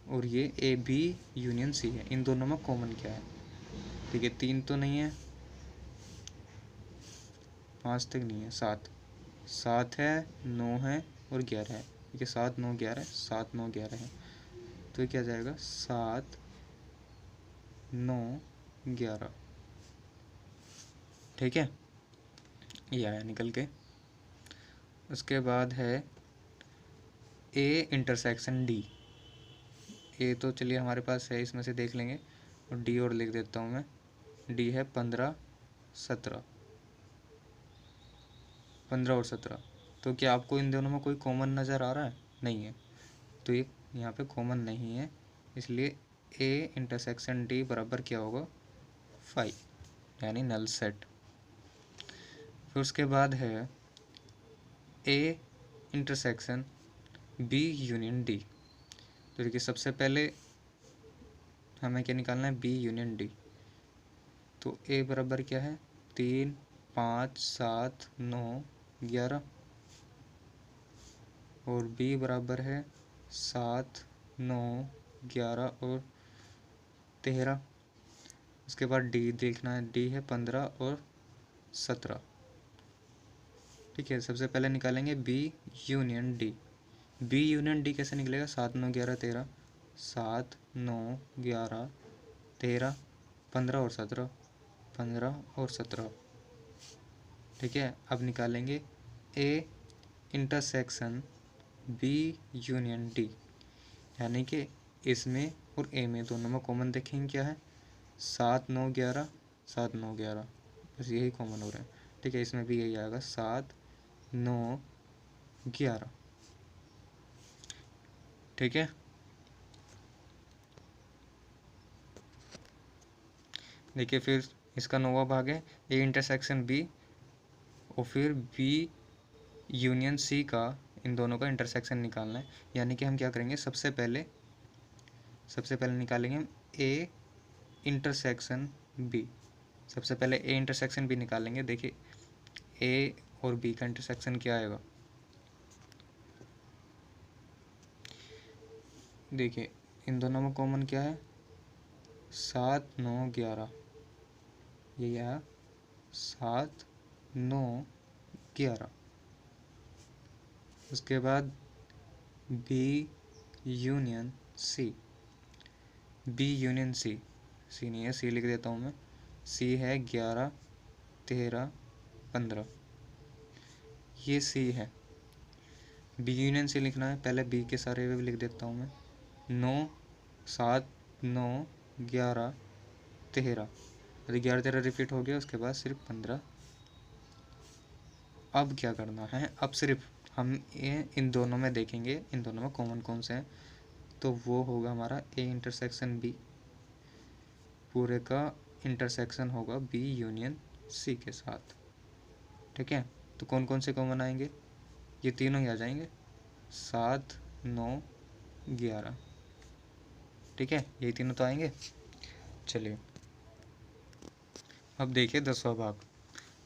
और ये ए बी यूनियन सी है, इन दोनों में कॉमन क्या है। ठीक है, 3 तो नहीं है, 5 तक नहीं है, 7 है, 9 है और 11 है। ठीक है, 7, 9, 11, 7, 9, 11 है, तो क्या जाएगा 7, 9, 11। ठीक है, ये आया निकल के। उसके बाद है ए इंटरसेक्शन डी। ए तो चलिए हमारे पास है, इसमें से देख लेंगे, और डी और लिख देता हूँ मैं। डी है 15, 17, 15 और 17। तो क्या आपको इन दोनों में कोई कॉमन नज़र आ रहा है? नहीं है, तो ये यहाँ पे कॉमन नहीं है, इसलिए ए इंटरसेक्शन डी बराबर क्या होगा, 5, यानी नल सेट। फिर उसके बाद है A intersection B union D. तो देखिए सबसे पहले हमें क्या निकालना है, बी यूनियन डी। तो ए बराबर क्या है, 3, 5, 7, 9, 11, और बी बराबर है 7, 9, 11 और 13। उसके बाद डी देखना है, डी है 15 और 17। ठीक है, सबसे पहले निकालेंगे B union D. B union D कैसे निकलेगा, 7, 9, 11, 13, 7, 9, 11, 13, 15 और 17, 15 और 17। ठीक है, अब निकालेंगे A intersection B union D, यानी कि इसमें और ए में दोनों में कॉमन देखेंगे क्या है, 7, 9, 11, 7, 9, 11, बस यही कॉमन हो रहा है। ठीक है, इसमें भी यही आएगा, 7, 9, 11। ठीक है, देखिए फिर इसका नौवां भाग है ए इंटरसेक्शन बी, और फिर बी यूनियन सी का, इन दोनों का इंटरसेक्शन निकालना है। यानी कि हम क्या करेंगे, सबसे पहले निकालेंगे ए इंटरसेक्शन बी। सबसे पहले ए इंटरसेक्शन बी निकालेंगे। देखिए ए और बी का इंटरसेक्शन क्या आएगा, देखिए इन दोनों में कॉमन क्या है, 7, 9, 11, ये आया 7, 9, 11। उसके बाद B union C, B union C, C नहीं है, सी लिख देता हूँ मैं। सी है 11, 13, 15, ये सी है। बी यूनियन सी लिखना है, पहले बी के सारे वे लिख देता हूँ मैं। 9, 7, 9, 11, 13, यदि 11, 13 रिपीट हो गया, उसके बाद सिर्फ 15। अब क्या करना है, अब सिर्फ हम ये इन दोनों में देखेंगे, इन दोनों में कॉमन कौन से हैं, तो वो होगा हमारा ए इंटरसेक्शन बी, पूरे का इंटरसेक्शन होगा बी यूनियन सी के साथ। ठीक है, तो कौन कौन से कॉमन आएंगे, ये तीनों ही आ जाएंगे, 7, 9, 11। ठीक है, यही तीनों तो आएंगे। चलिए अब देखिए 10वां भाग।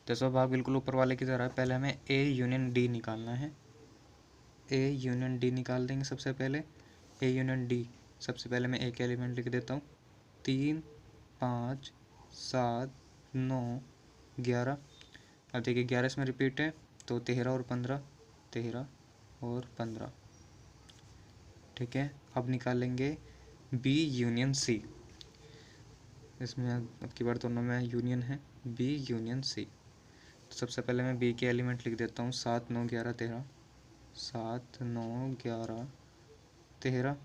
10वां भाग बिल्कुल ऊपर वाले की तरह है। पहले हमें ए यूनियन डी निकालना है। ए यूनियन डी निकाल देंगे सबसे पहले। ए यूनियन डी, सबसे पहले मैं एक एलिमेंट लिख देता हूँ, 3, 5, 7, 9, 11। अब देखिए 11 इसमें रिपीट है, तो 13 और 15, 13 और 15। ठीक है, अब निकालेंगे बी यूनियन सी। इसमें अब की बार दोनों में यूनियन है, बी यूनियन सी। तो सबसे पहले मैं बी के एलिमेंट लिख देता हूँ, 7, 9, 11, 13, 7, 9, 11, 13।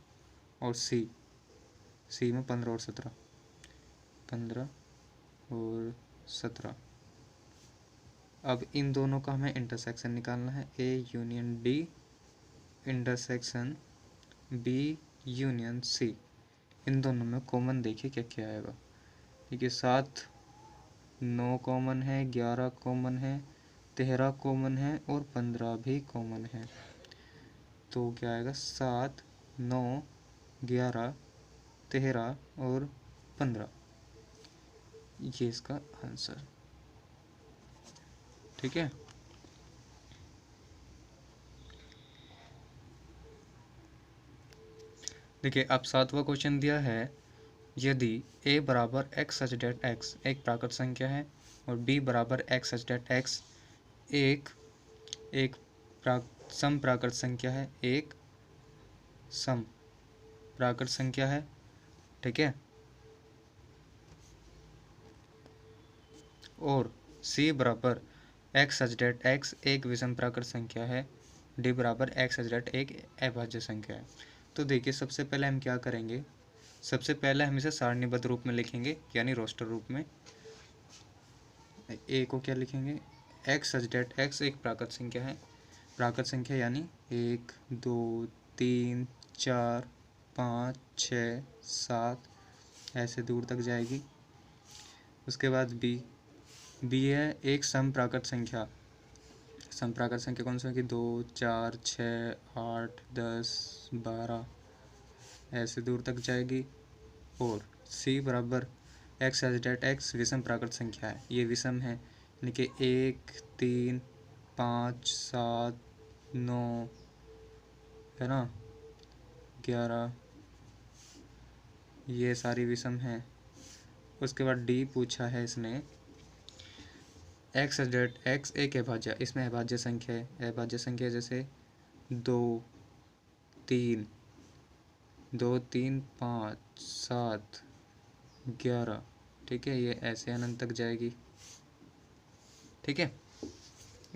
और सी में 15 और 17, 15 और 17। अब इन दोनों का हमें इंटरसेक्शन निकालना है, A union D intersection B union C. इन दोनों में कॉमन देखिए क्या क्या आएगा। ठीक है, 7, 9 कॉमन है, 11 कॉमन है, 13 कॉमन है और 15 भी कॉमन है। तो क्या आएगा, 7, 9, 11, 13 और 15, ये इसका आंसर। ठीक है, देखिए अब 7वां क्वेश्चन दिया है, यदि a बराबर x सच डेट x एक प्राकृत संख्या है और b बराबर x सच डेट x एक एक सम प्राकृत संख्या है, एक सम प्राकृत संख्या है। ठीक है, और c बराबर x सच डेट x एक विषम प्राकृत संख्या है, d बराबर x सच डेट एक अभाज्य संख्या है। तो देखिए सबसे पहले हम क्या करेंगे, सबसे पहले हम इसे सारणीबद्ध रूप में लिखेंगे, यानी रोस्टर रूप में। ए को क्या लिखेंगे, x सच डेट x एक प्राकृत संख्या है, प्राकृत संख्या यानी 1, 2, 3, 4, 5, 6, 7 ऐसे दूर तक जाएगी। उसके बाद बी है एक सम प्राकृत संख्या। सम प्राकृत संख्या कौन सी होगी, 2, 4, 6, 8, 10, 12 ऐसे दूर तक जाएगी। और सी बराबर एक्स एज डेट एक्स विषम प्राकृत संख्या है, ये विषम है, यानी कि 1, 3, 5, 7, 9 है ना, 11, ये सारी विषम है। उसके बाद डी पूछा है इसने, एक्स एज डेट एक्स एक अभाज्य, इसमें अभाज्य संख्या है, अभाज्य संख्या जैसे 2, 3, 5, 7, 11। ठीक है, ये ऐसे अनंत तक जाएगी। ठीक है,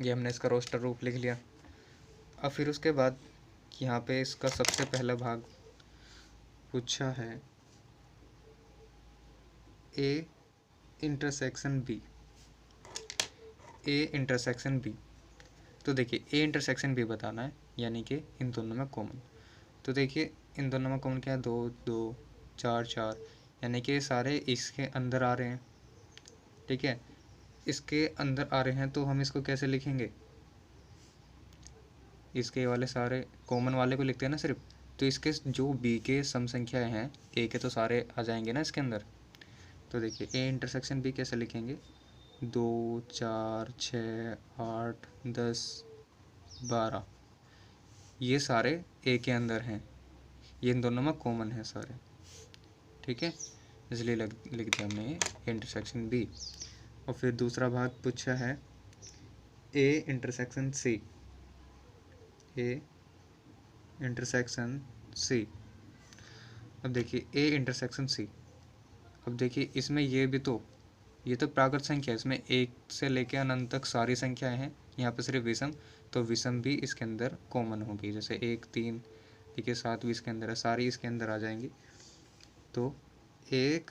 ये हमने इसका रोस्टर रूप लिख लिया। अब फिर उसके बाद यहाँ पे इसका सबसे पहला भाग पूछा है, A intersection B, A intersection B. तो देखिए ए इंटरसेक्शन बी बताना है, यानी कि इन दोनों में कॉमन। तो देखिए इन दोनों में कॉमन क्या है, 2, 2, 4, 4, यानी कि सारे इसके अंदर आ रहे हैं। ठीक है, इसके अंदर आ रहे हैं तो हम इसको कैसे लिखेंगे, इसके वाले सारे कॉमन वाले को लिखते हैं ना सिर्फ, तो इसके जो बी के सम संख्याएँ हैं ए के तो सारे आ जाएंगे ना इसके अंदर। तो देखिए ए इंटरसेक्शन बी कैसे लिखेंगे, 2, 4, 6, 8, 10, 12 ये सारे ए के अंदर हैं, ये इन दोनों में कॉमन है सारे। ठीक है, इसलिए लिख दिया हमने ए इंटरसेक्शन बी। और फिर दूसरा भाग पूछा है, A intersection C, A intersection C. अब देखिए ए इंटरसेक्शन सी, अब देखिए इसमें ये तो प्राकृत संख्या है, इसमें एक से लेकर अनंत तक सारी संख्याएं हैं, यहाँ पे सिर्फ विषम, तो विषम भी इसके अंदर कॉमन होगी, जैसे 1, 3, देखिए 7 भी इसके अंदर है, सारी इसके अंदर आ जाएंगी। तो 1,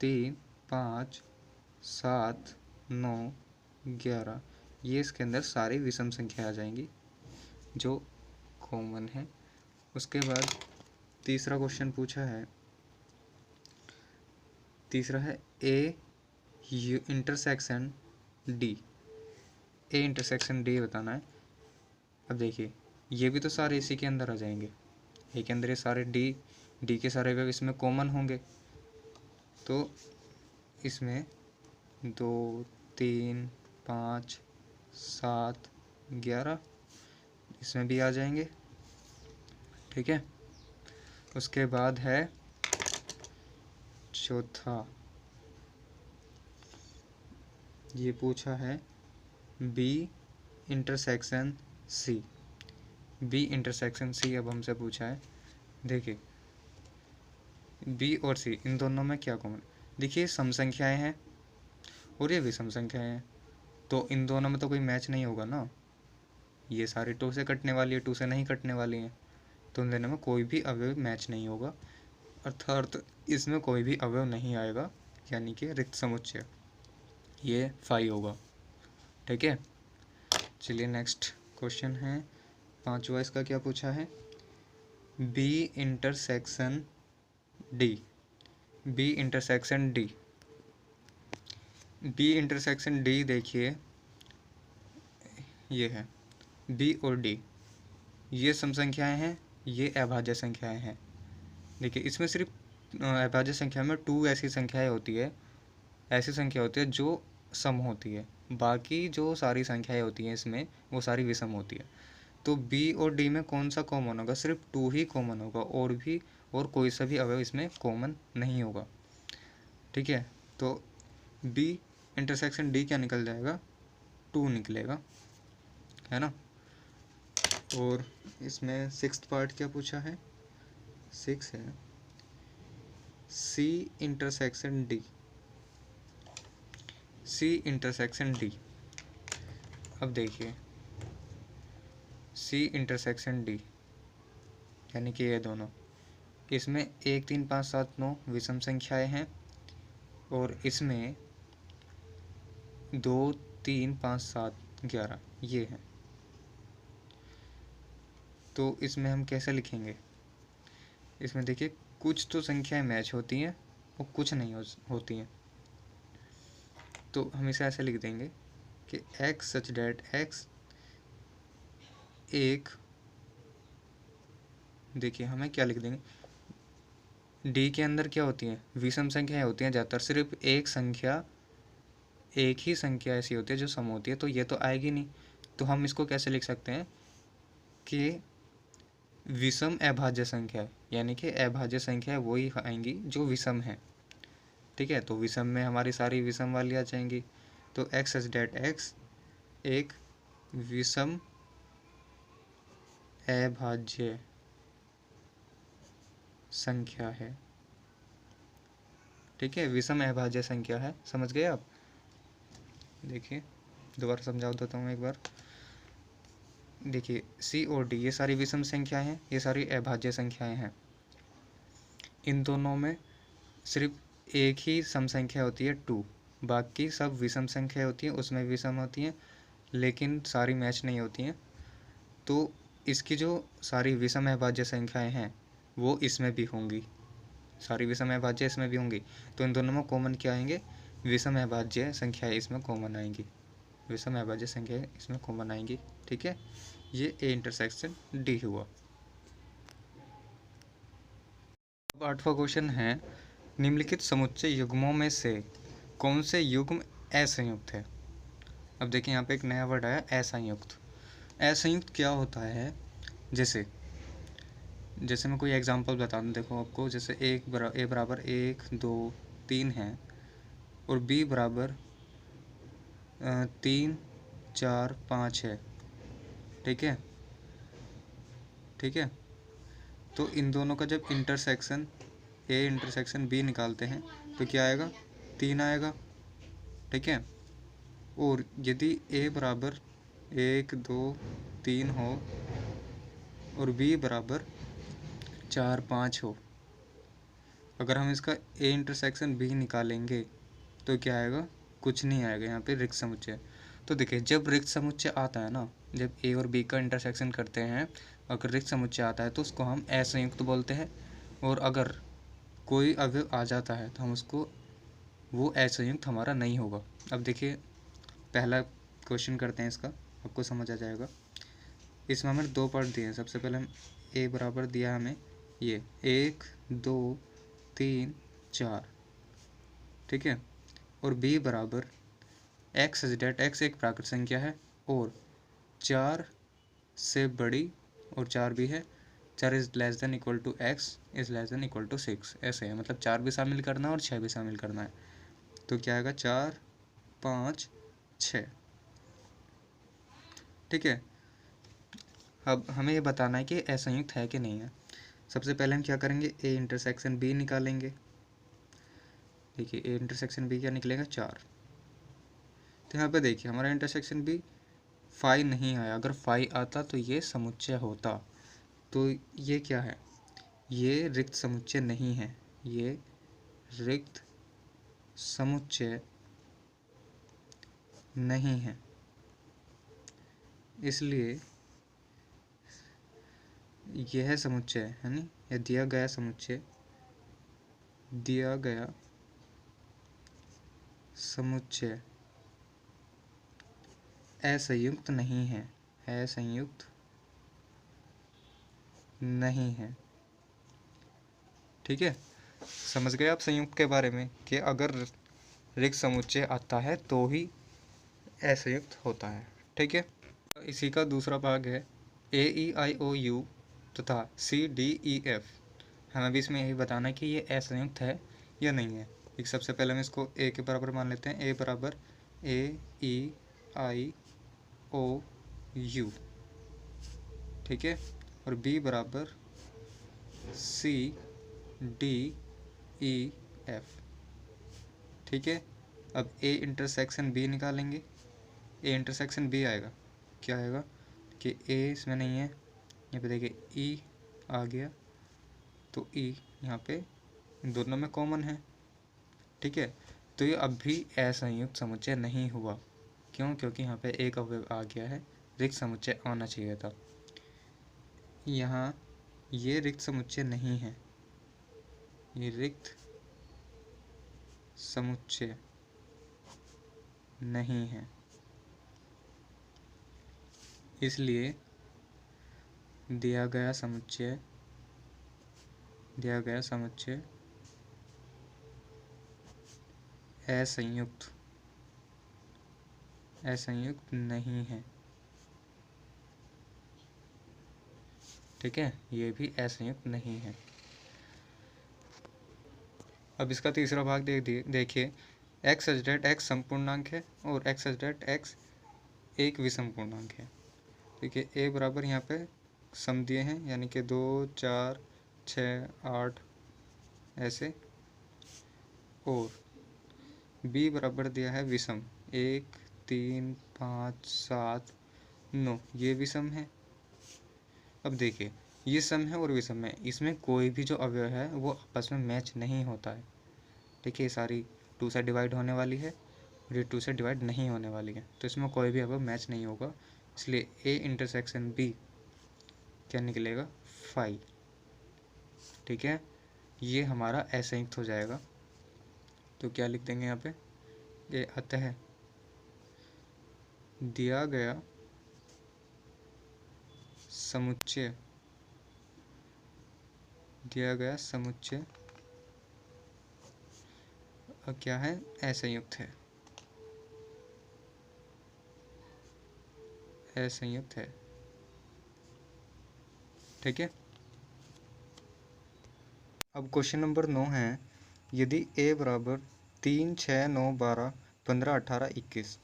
3, 5, 7, 9, 11 ये इसके अंदर सारी विषम संख्या आ जाएंगी जो कॉमन है। उसके बाद तीसरा क्वेश्चन पूछा है, तीसरा है A intersection D, A intersection D बताना है। अब देखिए ये भी तो सारे इसी के अंदर आ जाएंगे, ए के अंदर ये सारे डी के सारे वेव इसमें कॉमन होंगे, तो इसमें 2, 3, 5, 7, 11 इसमें भी आ जाएंगे। ठीक है, उसके बाद है चौथा, ये पूछा है B intersection C, B intersection C अब हमसे पूछा है। देखिए बी और सी इन दोनों में क्या कॉमन, देखिए सम संख्याएं हैं और ये विषम संख्याएं हैं, तो इन दोनों में तो कोई मैच नहीं होगा ना, ये सारी 2 से कटने वाली है, 2 से नहीं कटने वाली हैं, तो इन दोनों में कोई भी अवयव मैच नहीं होगा, अर्थात इसमें कोई भी अवयव नहीं आएगा, यानी कि रिक्त समुच्चय ये 5 होगा। ठीक है, चलिए नेक्स्ट क्वेश्चन है 5वां। इसका क्या पूछा है, B intersection D. B intersection D, B intersection D देखिए ये है बी और डी, ये सम संख्याएं हैं, ये अभाज्य संख्याएं हैं। देखिए इसमें सिर्फ अभाज्य संख्या में 2 ऐसी संख्याएं होती है, ऐसी संख्या होती है जो सम होती है, बाकी जो सारी संख्याएं होती हैं इसमें वो सारी विषम होती है। तो बी और डी में कौन सा कॉमन होगा, सिर्फ 2 ही कॉमन होगा, और कोई सा भी अवयव इसमें कॉमन नहीं होगा। ठीक है, तो बी इंटरसेक्शन डी क्या निकल जाएगा, 2 निकलेगा, है ना। और इसमें 6th पार्ट क्या पूछा है, 6 है C intersection D. C intersection D, अब देखिए सी इंटरसेक्शन डी यानी कि ये दोनों, इसमें 1 3 5 7 9 विषम संख्याएं हैं, और इसमें 2 3 5 7 11 ये हैं। तो इसमें हम कैसे लिखेंगे, इसमें देखिए कुछ तो संख्याएं मैच होती हैं और कुछ नहीं होती हैं। तो हम इसे ऐसे लिख देंगे कि x सच डेट x एक, देखिए हमें क्या लिख देंगे, डी के अंदर क्या होती हैं, विषम संख्याएं होती हैं ज़्यादातर, सिर्फ एक ही संख्या ऐसी होती है जो सम होती है, तो ये तो आएगी नहीं। तो हम इसको कैसे लिख सकते हैं कि विषम अभाज्य संख्या, यानी कि अभाज्य संख्या वही आएंगी जो विषम है। ठीक है, तो विषम में हमारी सारी विषम वाली आ जाएंगी। तो x सच डेट x एक विषम अभाज्य संख्या है। ठीक है, विषम अभाज्य संख्या है, समझ गए आप। देखिए दोबारा समझा देता हूँ एक बार। देखिए सी और डी ये सारी विषम संख्याएं हैं, ये सारी अभाज्य संख्याएं हैं। इन दोनों में सिर्फ एक ही सम संख्या होती है 2, बाकी सब विषम संख्या होती है, उसमें विषम होती हैं लेकिन सारी मैच नहीं होती हैं। तो इसकी जो सारी विषम अभाज्य संख्याएं हैं वो इसमें भी होंगी, सारी विषम अभाज्य इसमें भी होंगी। तो इन दोनों में कॉमन क्या आएंगे, विषम अभाज्य संख्याएं इसमें कॉमन आएंगी, विषम अभाज्य संख्याएं इसमें कॉमन आएंगी। ठीक है, ये ए इंटरसेक्शन डी हुआ। अब 8वां क्वेश्चन है, निम्नलिखित समुच्चय युग्मों में से कौन से युग्म असंयुक्त है। अब देखिए यहाँ पे एक नया वर्ड आया, असंयुक्त। असंयुक्त क्या होता है, जैसे मैं कोई एग्जांपल बता दूँ, देखो आपको, जैसे ए बराबर 1 2 3 है और बी बराबर 3 4 5 है। ठीक है, तो इन दोनों का जब इंटरसेक्शन ए इंटरसेक्शन बी निकालते हैं तो क्या आएगा, 3 आएगा। ठीक है, और यदि ए बराबर 1 2 3 हो और बी बराबर 4 5 हो, अगर हम इसका ए इंटरसेक्शन बी निकालेंगे तो क्या आएगा, कुछ नहीं आएगा, यहाँ पे रिक्त समुच्चय। तो देखिए जब रिक्त समुच्चय आता है ना, जब ए और बी का इंटरसेक्शन करते हैं, अगर रिक्त समुच्चय आता है तो उसको हम असंयुक्त बोलते हैं, और अगर कोई अवयव आ जाता है तो हम उसको, वो असंयुक्त हमारा नहीं होगा। अब देखिए पहला क्वेश्चन करते हैं, इसका आपको समझ आ जाएगा। इसमें हमें 2 पार्ट दिए हैं। सबसे पहले हम ए बराबर दिया हमें ये 1 2 3 4, ठीक है, और बी बराबर एक्स सच डेट एक्स एक प्राकृत संख्या है और 4 से बड़ी और 4 भी है, 4 is less than equal to x is less than equal to 6, ऐसे है, मतलब 4 भी शामिल करना है और 6 भी शामिल करना है। तो क्या आएगा, 4 5 6। ठीक है, अब हमें ये बताना है कि असंयुक्त है कि नहीं है। सबसे पहले हम क्या करेंगे, ए इंटरसेक्शन बी निकालेंगे। देखिए ए इंटरसेक्शन बी क्या निकलेगा, 4। तो यहाँ पे देखिए हमारा इंटरसेक्शन बी 5 नहीं आया, अगर 5 आता तो ये समुच्चय होता, तो ये क्या है, ये रिक्त समुच्चय नहीं है, ये रिक्त समुच्चय नहीं है। इसलिए यह समुच्चय है ना, यह दिया गया समुच्चय असंयुक्त नहीं है, असंयुक्त नहीं है। ठीक है, समझ गए आप संयुक्त के बारे में कि अगर रिक्त समुच्चय आता है तो ही असंयुक्त होता है। ठीक है, इसी का दूसरा भाग है ए ई आई ओ यू तथा सी डी ई एफ। हमें भी इसमें यही बताना है कि ये असंयुक्त है या नहीं है। एक सबसे पहले हम इसको ए के बराबर मान लेते हैं, ए बराबर ए ई आई ओ यू, ठीक है, और बी बराबर सी डी ई एफ। ठीक है, अब ए इंटरसेक्शन बी निकालेंगे, ए इंटरसेक्शन बी आएगा, क्या आएगा कि ए इसमें नहीं है, यहाँ पे देखिए ई आ गया, तो ई यहाँ पे इन दोनों में कॉमन है। ठीक है, तो ये अब भी असंयुक्त समुच्चय नहीं हुआ। क्यों? क्योंकि यहाँ पे एक अवयव आ गया है, रिक्त समुच्चय आना चाहिए था। यहाँ ये रिक्त समुच्चय नहीं है, ये रिक्त समुच्चय नहीं है, इसलिए दिया गया समुच्चय असंयुक्त नहीं है। ठीक है, ये भी असंयुक्त नहीं है। अब इसका तीसरा भाग देखिए, एक्स सच डेट एक्स संपूर्णांक है और एक्स सच डेट एक्स एक विषम पूर्णांक है। देखिए ए बराबर यहाँ पे सम दिए हैं, यानी कि 2, 4, 6, 8 ऐसे, और बी बराबर दिया है विषम 1, 3, 5, 7, 9, ये विषम है। अब देखिए ये सम है और विषम है, इसमें कोई भी जो अवयव है वो आपस में मैच नहीं होता है। देखिए सारी 2 से डिवाइड होने वाली है और ये 2 से डिवाइड नहीं होने वाली है, तो इसमें कोई भी अवयव मैच नहीं होगा, इसलिए ए इंटरसेक्शन बी क्या निकलेगा 5। ठीक है, ये हमारा असंयुक्त हो जाएगा। तो क्या लिख देंगे यहाँ पे, ये अतः दिया गया समुच्चय क्या है, असंयुक्त है, असंयुक्त है। ठीक है, अब क्वेश्चन नंबर 9 है, यदि a बराबर 3, 6, 9, 12, 15, 18, 21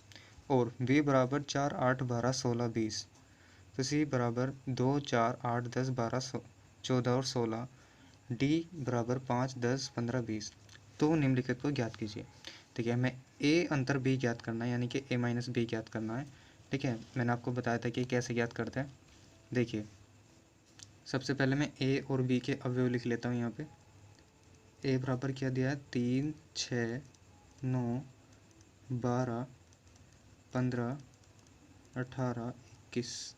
और b बराबर 4, 8, 12, 16, 20, तो c बराबर 2, 4, 8, 10, 12, 14 और 16, d बराबर 5, 10, 15, 20, तो निम्नलिखित को ज्ञात कीजिए। ठीक है, हमें a अंतर b ज्ञात करना है, यानी कि a माइनस b ज्ञात करना है। ठीक है, मैंने आपको बताया था कि कैसे ज्ञात करते हैं। देखिए सबसे पहले मैं a और b के अवयव लिख लेता हूँ। यहाँ पे a बराबर क्या दिया है, 3, 6, 9, 12, 15, 18, 21।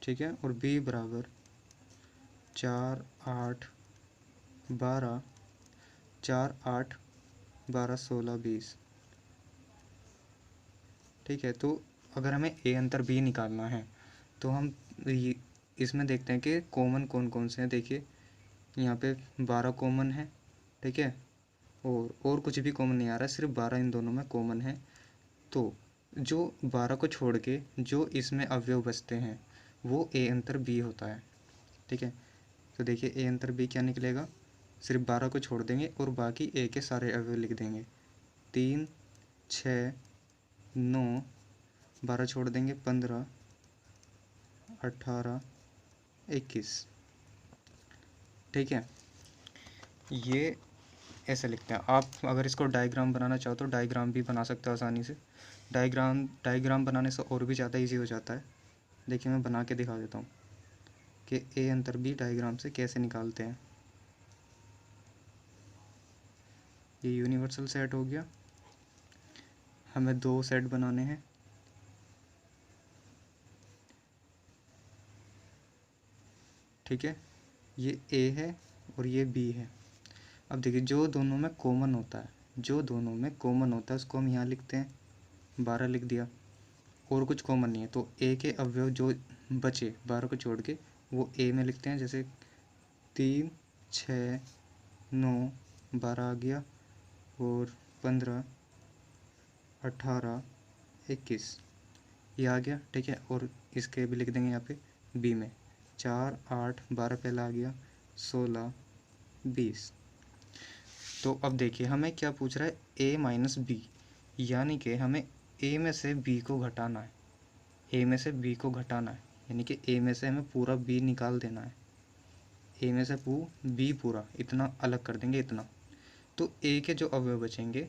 ठीक है, और b बराबर 4, 8, 12, 4, 8, 12, 16, 20। ठीक है, तो अगर हमें a अंतर b निकालना है तो हम इसमें देखते हैं कि कॉमन कौन कौन से हैं। देखिए यहाँ पे 12 कॉमन है, ठीक है, और कुछ भी कॉमन नहीं आ रहा, सिर्फ 12 इन दोनों में कॉमन है। तो जो 12 को छोड़ के जो इसमें अवयव बचते हैं वो a अंतर b होता है। ठीक है, तो देखिए a अंतर b क्या निकलेगा, सिर्फ 12 को छोड़ देंगे और बाकी a के सारे अवयव लिख देंगे। 3, 6, 9, 12 छोड़ देंगे 15, 18, 21। ठीक है, ये ऐसे लिखते हैं। आप अगर इसको डायग्राम बनाना चाहो तो डायग्राम भी बना सकते हो आसानी से। डायग्राम बनाने से और भी ज़्यादा इजी हो जाता है। देखिए मैं बना के दिखा देता हूँ कि ए अंतर बी डायग्राम से कैसे निकालते हैं। ये यूनिवर्सल सेट हो गया। हमें दो सेट बनाने हैं। ठीक है, ये ए है और ये बी है। अब देखिए जो दोनों में कॉमन होता है, जो दोनों में कॉमन होता है उसको हम यहाँ लिखते हैं, 12 लिख दिया। और कुछ कॉमन नहीं है तो ए के अवयव जो बचे 12 को छोड़ के वो ए में लिखते हैं। जैसे 3, 6, 9, 12 आ गया और 15, 18, 21 ये आ गया। ठीक है, और इसके भी लिख देंगे यहाँ पे बी में 4, 8, 12 पहला आ गया, 16, 20। तो अब देखिए हमें क्या पूछ रहा है, ए माइनस बी, यानी कि हमें ए में से बी को घटाना है। ए में से बी को घटाना है यानी कि ए में से हमें पूरा बी निकाल देना है। ए में से बी पूरा इतना अलग कर देंगे, इतना। तो ए के जो अवयव बचेंगे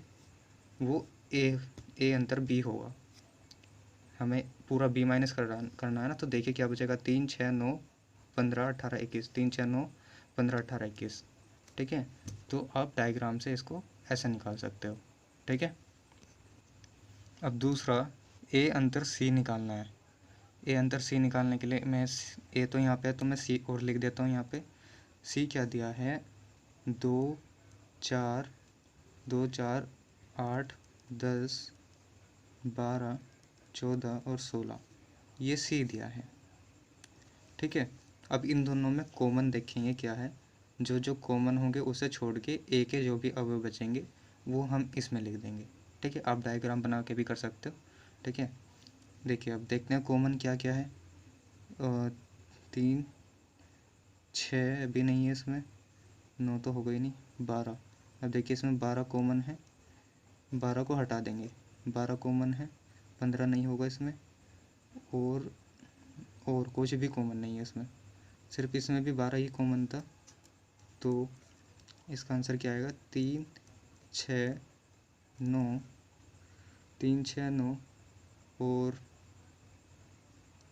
वो ए अंतर बी होगा। हमें पूरा बी माइनस करना है ना। तो देखिए क्या बचेगा, 3, 6, 9, 15, 18, 21, 3, 6, 9, 15, 18, 21। ठीक है, तो आप डायग्राम से इसको ऐसे निकाल सकते हो। ठीक है, अब दूसरा ए अंतर सी निकालना है। ए अंतर सी निकालने के लिए मैं ए तो यहाँ पे है तो मैं सी और लिख देता हूँ यहाँ पे। सी क्या दिया है, 2, 4, 2, 4, 8, 10, 12, 14 और 16 ये सी दिया है। ठीक है, अब इन दोनों में कॉमन देखेंगे क्या है। जो जो कॉमन होंगे उसे छोड़ के ए के जो भी अवयव बचेंगे वो हम इसमें लिख देंगे। ठीक है, आप डायग्राम बना के भी कर सकते हो। ठीक है, देखिए अब देखते हैं कॉमन क्या क्या है। 3, 6 अभी नहीं है इसमें, 9 तो हो गई नहीं, 12। अब देखिए इसमें 12 कॉमन है, 12 को हटा देंगे, 12 कॉमन है, 15 नहीं होगा इसमें, और कुछ भी कॉमन नहीं है इसमें, सिर्फ इसमें भी 12 ही कॉमन था। तो इसका आंसर क्या आएगा, 3, 6, 9, 3, 6, 9 और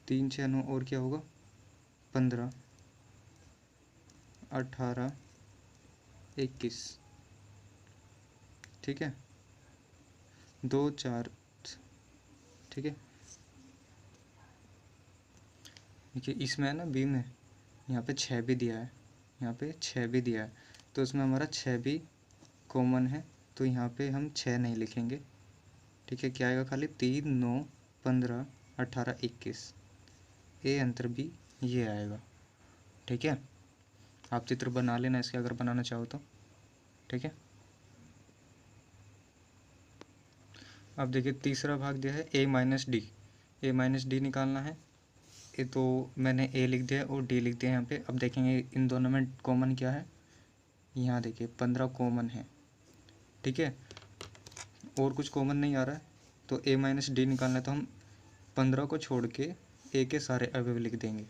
3, 6, 9 और क्या होगा, 15, 18, 21। ठीक है, 2, 4। ठीक है, देखिए इसमें है ना बी में यहाँ पे 6 भी दिया है, यहाँ पे 6 भी दिया है, तो इसमें हमारा 6 भी कॉमन है, तो यहाँ पे हम 6 नहीं लिखेंगे। ठीक है, क्या आएगा, खाली 3, 9, 15, 18, 21 ए अंतर बी ये आएगा। ठीक है, आप चित्र बना लेना इसके अगर बनाना चाहो तो। ठीक है, अब देखिए तीसरा भाग दिया है ए माइनस डी। ए माइनस डी निकालना है। ये तो मैंने ए लिख दिया और डी लिख दिया यहाँ पे। अब देखेंगे इन दोनों में कॉमन क्या है। यहाँ देखिए 15 कॉमन है। ठीक है, और कुछ कॉमन नहीं आ रहा है तो ए माइनस डी निकालना है, तो हम 15 को छोड़ के ए के सारे अवयव लिख देंगे।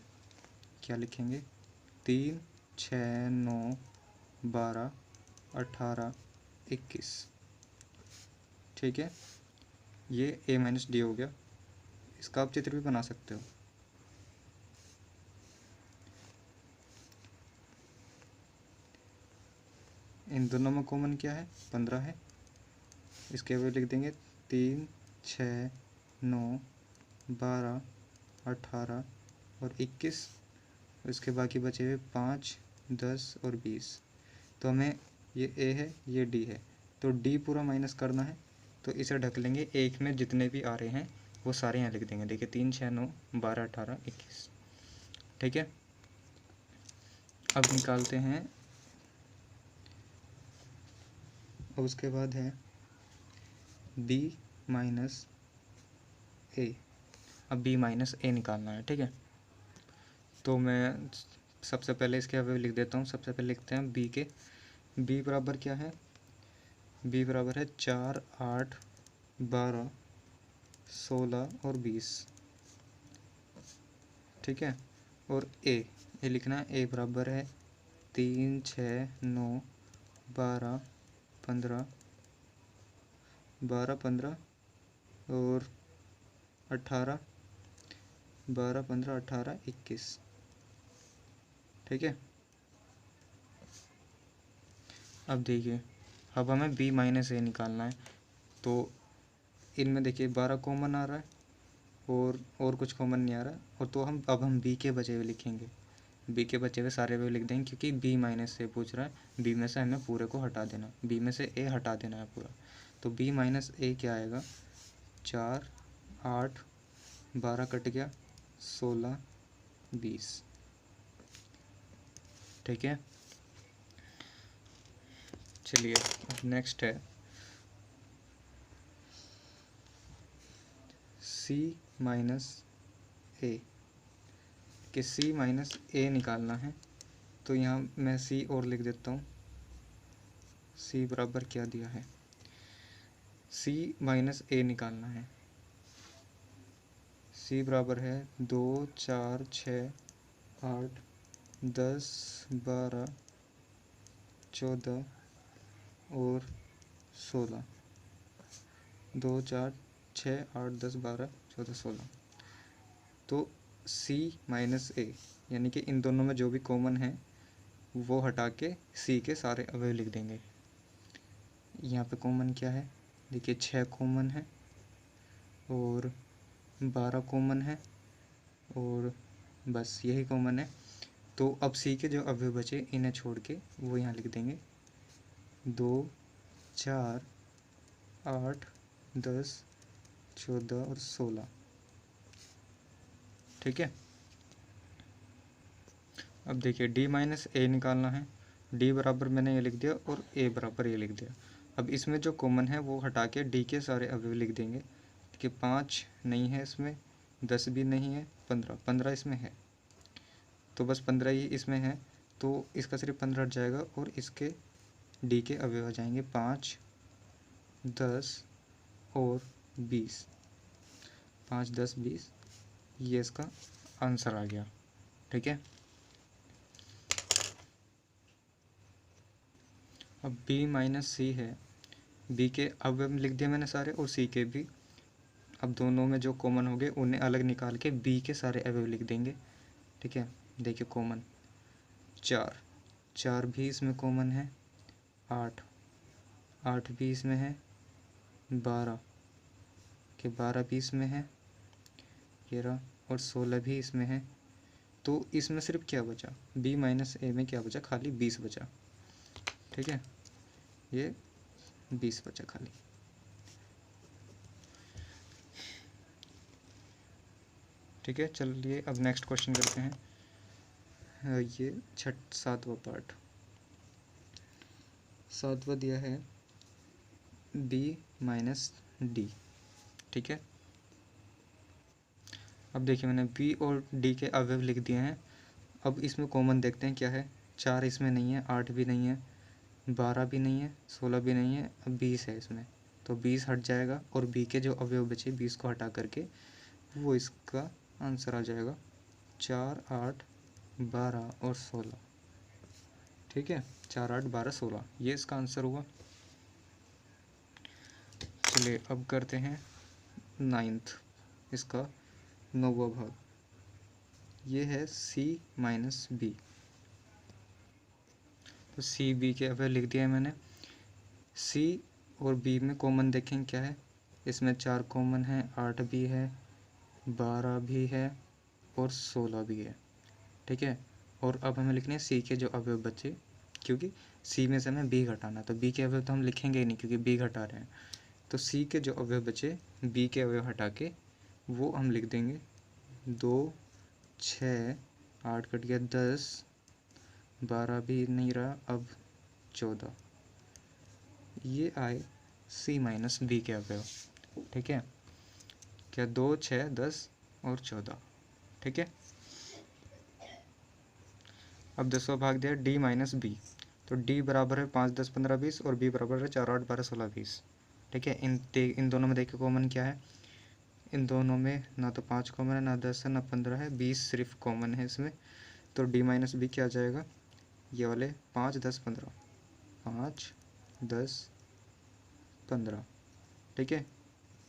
क्या लिखेंगे, 3, 6, 9, 12, 18, 21। ठीक है, ये ए माइनस डी हो गया। इसका आप चित्र भी बना सकते हो। इन दोनों में कॉमन क्या है, 15 है। इसके अवयव लिख देंगे 3, 6, 9, 12, 18 और 21। इसके बाकी बचे हुए 5, 10 और 20। तो हमें ये ए है ये डी है, तो डी पूरा माइनस करना है, तो इसे ढक लेंगे। एक में जितने भी आ रहे हैं वो सारे यहाँ लिख देंगे। देखिए 3, 6, 9, 12, 18, 21। ठीक है, अब निकालते हैं। अब उसके बाद है बी माइनस ए। अब बी माइनस ए निकालना है। ठीक है, तो मैं सबसे पहले इसके अवयव लिख देता हूँ। सबसे पहले लिखते हैं बी के। बी बराबर क्या है, बी बराबर है 4, 8, 12, 16 और 20। ठीक है, और ए लिखना है। ए बराबर है 3, 6, 9, 12, 15, 15 और 18, 12, 15, 18, 21। ठीक है। अब देखिए, अब हमें b माइनस ए निकालना है। तो इनमें देखिए 12 कॉमन आ रहा है और कुछ कॉमन नहीं आ रहा, और तो अब हम b के बचे हुए लिखेंगे। b के बचे हुए सारे वे लिख देंगे, क्योंकि b माइनस से पूछ रहा है। b में से हमें पूरे को हटा देना, b में से a हटा देना है पूरा। तो b माइनस ए क्या आएगा, 4 8 12 कट गया 16 20। ठीक है। चलिए अब नेक्स्ट है c माइनस ए, कि c माइनस ए निकालना है। तो यहाँ मैं c और लिख देता हूँ। c बराबर क्या दिया है, c माइनस ए निकालना है। c बराबर है 2 4 6 8 10 12 14 और 16। 2 4 6 8 10 12 14 16। तो c माइनस ए, यानी कि इन दोनों में जो भी कॉमन है वो हटा के c के सारे अवयव लिख देंगे। यहाँ पे कॉमन क्या है, देखिए 6 कॉमन है और 12 कॉमन है और बस यही कॉमन है। तो अब c के जो अवयव बचे इन्हें छोड़ के वो यहाँ लिख देंगे। 2 4 8 10 14 और 16। ठीक है। अब देखिए d माइनस ए निकालना है। d बराबर मैंने ये लिख दिया और a बराबर ये लिख दिया। अब इसमें जो कॉमन है वो हटा के d के सारे अवयव लिख देंगे, कि 5 नहीं है इसमें, 10 भी नहीं है, 15 इसमें है। तो बस 15 ही इसमें है, तो इसका सिर्फ 15 हट जाएगा और इसके d के अवयव आ जाएंगे 5 10 और 20। 5 10 20, ये इसका आंसर आ गया। ठीक है। अब b माइनस सी है, b के अवयव लिख दिए मैंने सारे और c के भी। अब दोनों में जो कॉमन हो गए उन्हें अलग निकाल के b के सारे अवयव लिख देंगे। ठीक है। देखिए कॉमन 4 भी इसमें कॉमन है, 8 भी इसमें है, 12 भी इसमें है, 13 और 16 भी इसमें है। तो इसमें सिर्फ क्या बचा, b माइनस ए में क्या बचा, खाली 20 बचा। ठीक है, ये 20 बचा खाली। ठीक है। चलिए अब नेक्स्ट क्वेश्चन करते हैं। ये 7वां पार्ट, 7वां दिया है b माइनस डी। ठीक है। अब देखिए मैंने b और d के अवयव लिख दिए हैं। अब इसमें कॉमन देखते हैं क्या है। 4 इसमें नहीं है, 8 भी नहीं है, 12 भी नहीं है, 16 भी नहीं है, अब 20 है इसमें। तो 20 हट जाएगा और b के जो अवयव बचे 20 को हटा करके वो इसका आंसर आ जाएगा 4 8 12 और 16। ठीक है, 4 8 12 16, ये इसका आंसर हुआ। चलिए अब करते हैं 9th, इसका 9वां भाग। ये है c माइनस बी। तो c b के अवयव लिख दिया है मैंने। c और b में कॉमन देखें क्या है, इसमें 4 कॉमन है, 8 भी है, 12 भी है और 16 भी है। ठीक है। और अब हमें लिखने हैं c के जो अवयव बचे, क्योंकि c में से हमें b घटाना, तो b के अवयव तो हम लिखेंगे ही नहीं क्योंकि b घटा रहे हैं। तो c के जो अवयव बचे b के अवयव हटा के वो हम लिख देंगे 2 6 8 कट गया 10, 12 भी नहीं रहा, अब 14। ये आए c माइनस बी के अवयव। ठीक है, क्या 2 6 10 और 14। ठीक है। अब 10वां भाग दिया d माइनस बी। तो d बराबर है 5 10 15 20 और b बराबर है 4 8 12 16 20। ठीक है। इन दोनों में देखिए कॉमन क्या है, इन दोनों में ना तो 5 कॉमन है, ना 10 है, ना 15 है, 20 सिर्फ कॉमन है इसमें। तो d माइनस बी क्या आ जाएगा, ये वाले 5 10 15, 5 10 15। ठीक है,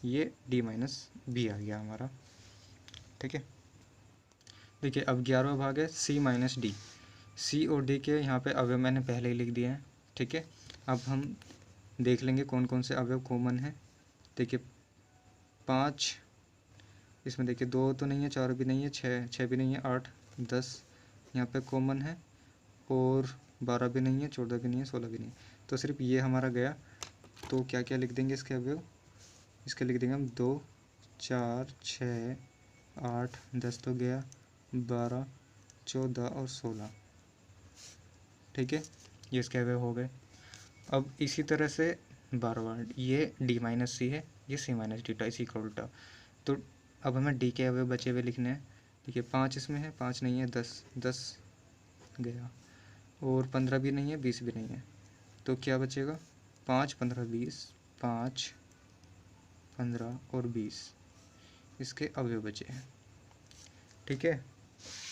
ये d माइनस बी आ गया हमारा। ठीक है। देखिए अब 11वां भाग है c माइनस डी। सी और डी के यहाँ पे अवयव मैंने पहले ही लिख दिए हैं, ठीक है। अब हम देख लेंगे कौन कौन से अवयव कॉमन हैं। देखिए 5, इसमें देखिए 2 तो नहीं है, 4 भी नहीं है, 6 भी नहीं है, 8, 10 यहाँ पे कॉमन है, और 12 भी नहीं है, 14 भी नहीं है, 16 भी नहीं है। तो सिर्फ ये हमारा गया। तो क्या क्या लिख देंगे इसके अवयव? इसके लिख देंगे हम 2, 4, 6, 8, 10 तो गया, 12, 14 और 16, ठीक है। ये इसके अवयव हो गए। अब इसी तरह से 12वां, ये डी माइनस सी है, ये सी माइनस डी टा, इसी का उल्टा। तो अब हमें डी के अवयव बचे हुए लिखने हैं। देखिए 5 इसमें है, 5 नहीं है, 10 गया, और 15 भी नहीं है, 20 भी नहीं है। तो क्या बचेगा? 5, 15, 20, 5, 15 और 20 इसके अवयव बचे हैं, ठीक है।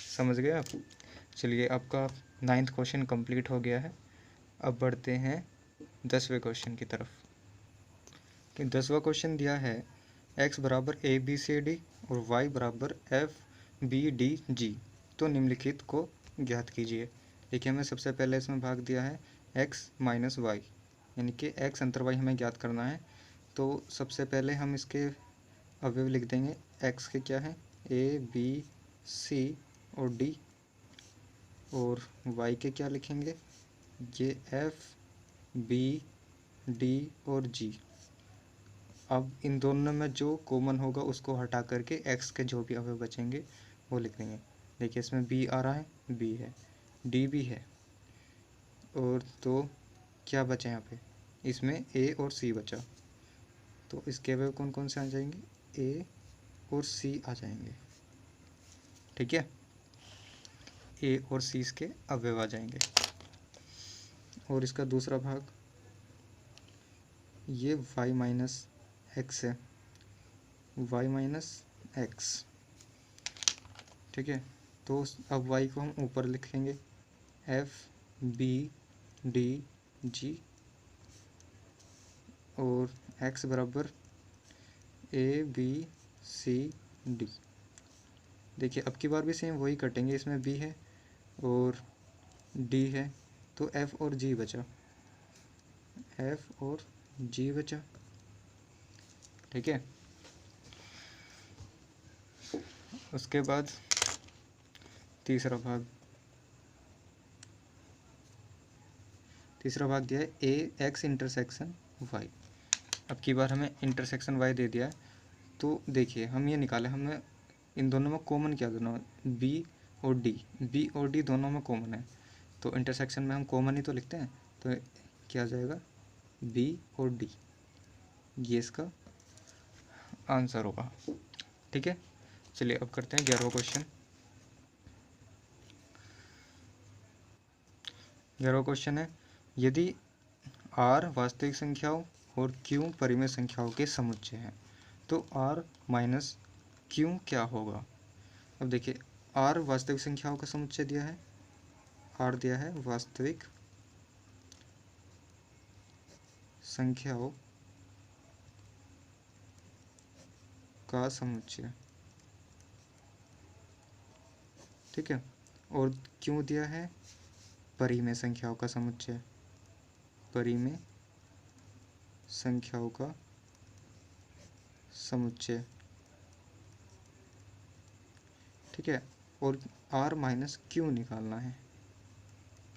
समझ गए आप? चलिए, आपका 9th क्वेश्चन कंप्लीट हो गया है। अब बढ़ते हैं 10वें क्वेश्चन की तरफ। कि 10वां क्वेश्चन दिया है x बराबर ए बी सी डी और y बराबर एफ बी डी जी, तो निम्नलिखित को ज्ञात कीजिए। देखिए हमें सबसे पहले इसमें भाग दिया है x माइनस वाई, यानी कि x अंतर y हमें ज्ञात करना है। तो सबसे पहले हम इसके अवयव लिख देंगे। x के क्या है? a b c और d, और y के क्या लिखेंगे? ये f b d और g। अब इन दोनों में जो कॉमन होगा उसको हटा करके x के जो भी अवयव बचेंगे वो लिख देंगे। देखिए इसमें b आ रहा है, b है, d भी है, और तो क्या बचा यहाँ पे? इसमें a और c बचा। तो इसके अवयव कौन कौन से आ जाएंगे? a और c आ जाएंगे, ठीक है। a और c इसके अवयव आ जाएंगे। और इसका दूसरा भाग, ये y माइनस एक्स है, y माइनस एक्स, ठीक है। तो अब y को हम ऊपर लिखेंगे, एफ बी डी जी, और x बराबर ए बी सी डी। देखिए अब की बार भी सेम वही कटेंगे, इसमें b है और d है, तो f और g बचा, f और g बचा, ठीक है। उसके बाद तीसरा भाग दिया है ए एक्स इंटरसेक्शन वाई। अब की बार हमें इंटरसेक्शन वाई दे दिया है। तो देखिए हम ये निकाले, हमें इन दोनों में कॉमन क्या दोनों? बी और डी, बी और डी दोनों में कॉमन है। तो इंटरसेक्शन में हम कॉमन ही तो लिखते हैं। तो क्या आ जाएगा? बी और डी, ये इसका आंसर होगा, ठीक है। चलिए अब करते हैं 11वां क्वेश्चन। 11वां क्वेश्चन है, यदि r वास्तविक संख्याओं और q परिमेय संख्याओं के समुच्चय हैं तो r माइनस q क्या होगा? अब देखिए r वास्तविक संख्याओं का समुच्चय दिया है, r दिया है वास्तविक संख्याओं का समुच्चय, ठीक है। और q दिया है परिमेय संख्याओं का समुच्चय, परिमेय संख्याओं का समुच्चय, ठीक है। और r माइनस क्यू निकालना है,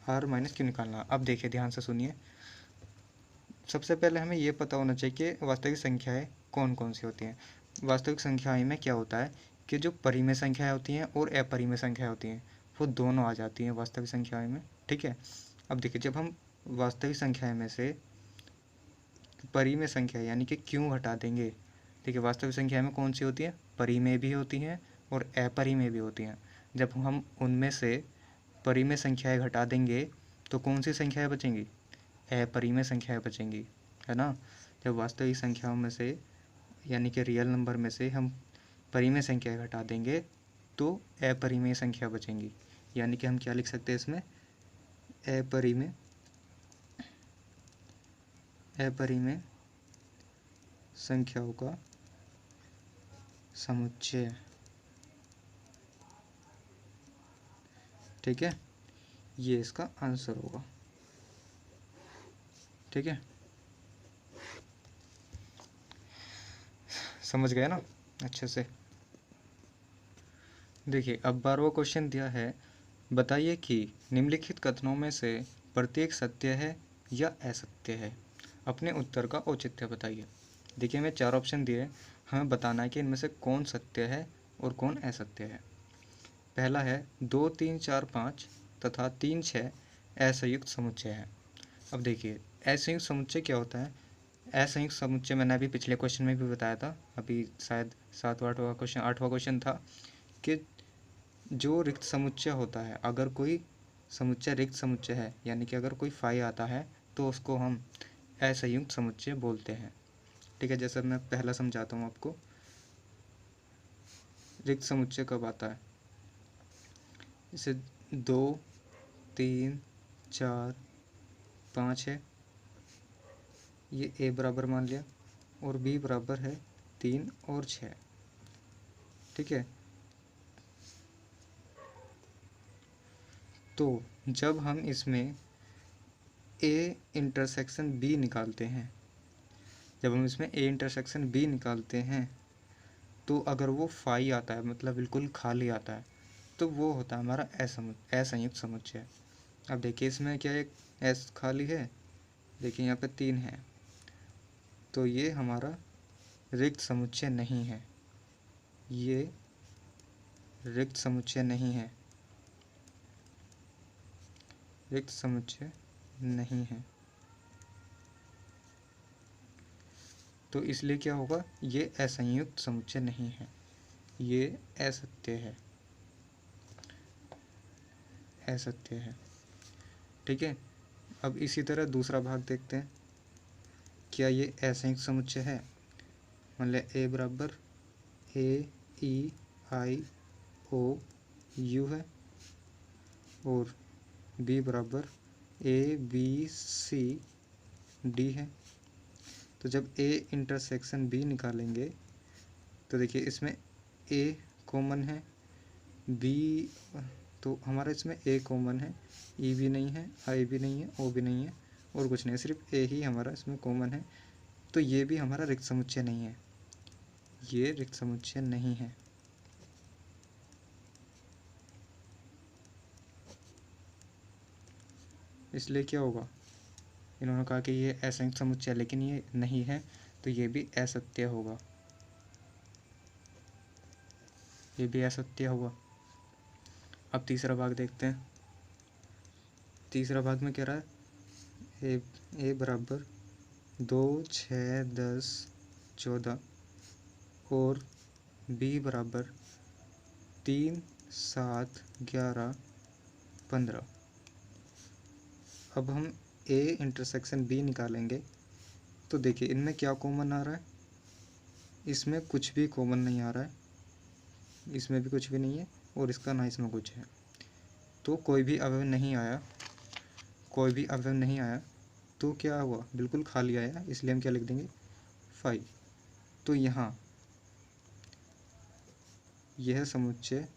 r माइनस क्यू निकालना है। अब देखिए ध्यान से सुनिए, सबसे पहले हमें ये पता होना चाहिए कि वास्तविक संख्याएं कौन कौन सी होती हैं। वास्तविक संख्याएं में क्या होता है कि जो परिमेय संख्याएं होती हैं और अपरिमेय संख्याएं होती हैं वो दोनों आ जाती हैं वास्तविक संख्याएं में, ठीक है। अब देखिए जब हम वास्तविक संख्याएं में से परिमेय संख्या यानी कि क्यों हटा देंगे, देखिए वास्तविक संख्या में कौन सी होती है? परिमेय भी होती हैं और अपरिमेय भी होती हैं। जब हम उनमें से परिमेय संख्याएं घटा देंगे तो कौन सी संख्याएं बचेंगी? अपरिमेय संख्याएं बचेंगी, है ना। जब वास्तविक संख्याओं में से यानी कि रियल नंबर में से हम परिमेय संख्याएं घटा देंगे तो अपरिमेय संख्या बचेंगी, यानी कि हम क्या लिख सकते हैं इसमें? अपरिमेय संख्याओं का समुच्चय, ठीक है। ये इसका आंसर होगा। ठीक है, समझ गए ना अच्छे से। देखिए अब 12वां क्वेश्चन दिया है, बताइए कि निम्नलिखित कथनों में से प्रत्येक सत्य है या असत्य है, अपने उत्तर का औचित्य बताइए। देखिए हमें 4 ऑप्शन दिए, हमें बताना है कि इनमें से कौन सत्य है और कौन असत्य है। पहला है 2 3 4 5 तथा 3 6 असंयुक्त समुच्चय है। अब देखिए असंयुक्त समुच्चय क्या होता है। असंयुक्त समुच्चय मैंने अभी पिछले क्वेश्चन में भी बताया था, अभी शायद 7वां 8वां क्वेश्चन 8वां क्वेश्चन था कि जो रिक्त समुच्चय होता है, अगर कोई समुच्चय रिक्त समुच्चय है, यानी कि अगर कोई फाई आता है तो उसको हम असंयुक्त समुच्चय बोलते हैं। ठीक है, जैसे मैं पहला समझाता हूँ आपको। रिक्त समुच्चय कब आता है, जैसे 2 3 4 5 है, ये ए बराबर मान लिया, और बी बराबर है 3 और 6। ठीक है, तो जब हम इसमें ए इंटरसेक्शन बी निकालते हैं, जब हम इसमें ए इंटरसेक्शन बी निकालते हैं तो अगर वो फाई आता है, मतलब बिल्कुल खाली आता है, तो वो होता है हमारा असंयुक्त समुच्चय। अब देखिए इसमें क्या एक एस खाली है, देखिए यहाँ पे 3 है, तो ये हमारा रिक्त समुच्चय नहीं है, ये रिक्त समुच्चय नहीं है, रिक्त समुच्चय नहीं है। तो इसलिए क्या होगा, ये असंयुक्त समुच्चय नहीं है, ये असत्य है, असत्य है। ठीक है, अब इसी तरह दूसरा भाग देखते हैं, क्या ये असंयुक्त समुच्चय है। मान लिया ए बराबर ए ई आई ओ यू है और बी बराबर ए बी सी डी है। तो जब ए इंटरसेक्शन बी निकालेंगे तो देखिए इसमें ए कॉमन है, बी तो हमारा इसमें ए कॉमन है, ई भी नहीं है, आई भी नहीं है, ओ भी नहीं है, और कुछ नहीं, सिर्फ ए ही हमारा इसमें कॉमन है। तो ये भी हमारा रिक्त समुच्चय नहीं है, ये रिक्त समुच्चय नहीं है। इसलिए क्या होगा, इन्होंने कहा कि ये असंयुक्त समुच्चय है, लेकिन ये नहीं है, तो ये भी असत्य होगा, ये भी असत्य होगा। अब तीसरा भाग देखते हैं। तीसरा भाग में कह रहा है ए बराबर 2 6 10 14 और बी बराबर 3 7 11 15। अब हम ए इंटरसेक्शन बी निकालेंगे तो देखिए इनमें क्या कॉमन आ रहा है, इसमें कुछ भी कॉमन नहीं आ रहा है, इसमें भी कुछ भी नहीं है और इसका ना इसमें कुछ है, तो कोई भी अवयव नहीं आया, कोई भी अवयव नहीं आया, तो क्या हुआ, बिल्कुल खाली आया, इसलिए हम क्या लिख देंगे 5। तो यहाँ यह समुच्चय,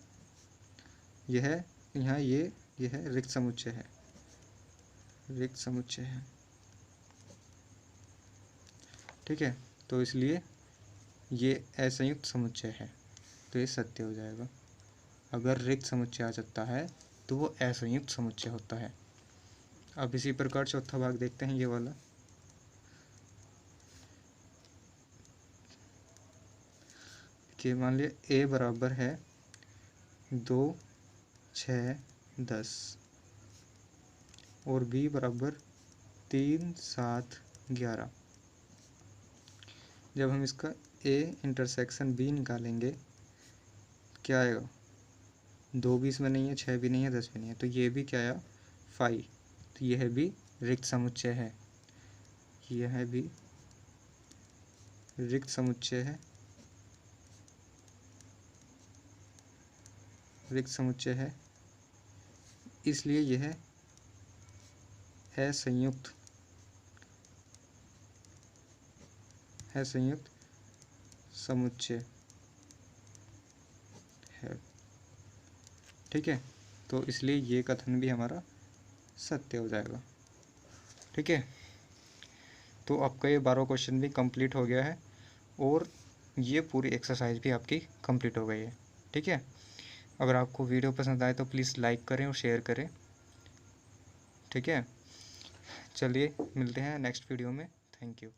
यह यहाँ यह रिक्त समुच्चय है, रिक्त समुच्चय है। ठीक है, तो इसलिए ये असंयुक्त समुच्चय है, तो ये सत्य हो जाएगा। अगर रिक्त समुच्चय आ जाता है तो वो असंयुक्त समुच्चय होता है। अब इसी प्रकार चौथा भाग देखते हैं, ये वाला। कि मान लिया ए बराबर है 2 6 10 और बी बराबर 3 7 11। जब हम इसका ए इंटरसेक्शन बी निकालेंगे क्या आएगा, 2 भी इसमें नहीं है, 6 भी नहीं है, 10 भी नहीं है, तो ये भी क्या आया 5। तो यह भी रिक्त समुच्चय है, यह भी रिक्त समुच्चय है, रिक्त समुच्चय है, इसलिए यह असंयुक्त असंयुक्त समुच्चय है। ठीक है, तो इसलिए ये कथन भी हमारा सत्य हो जाएगा। ठीक है, तो आपका ये 12 क्वेश्चन भी कंप्लीट हो गया है और ये पूरी एक्सरसाइज भी आपकी कंप्लीट हो गई है। ठीक है, अगर आपको वीडियो पसंद आए तो प्लीज़ लाइक करें और शेयर करें। ठीक है, चलिए मिलते हैं नेक्स्ट वीडियो में। Thank you.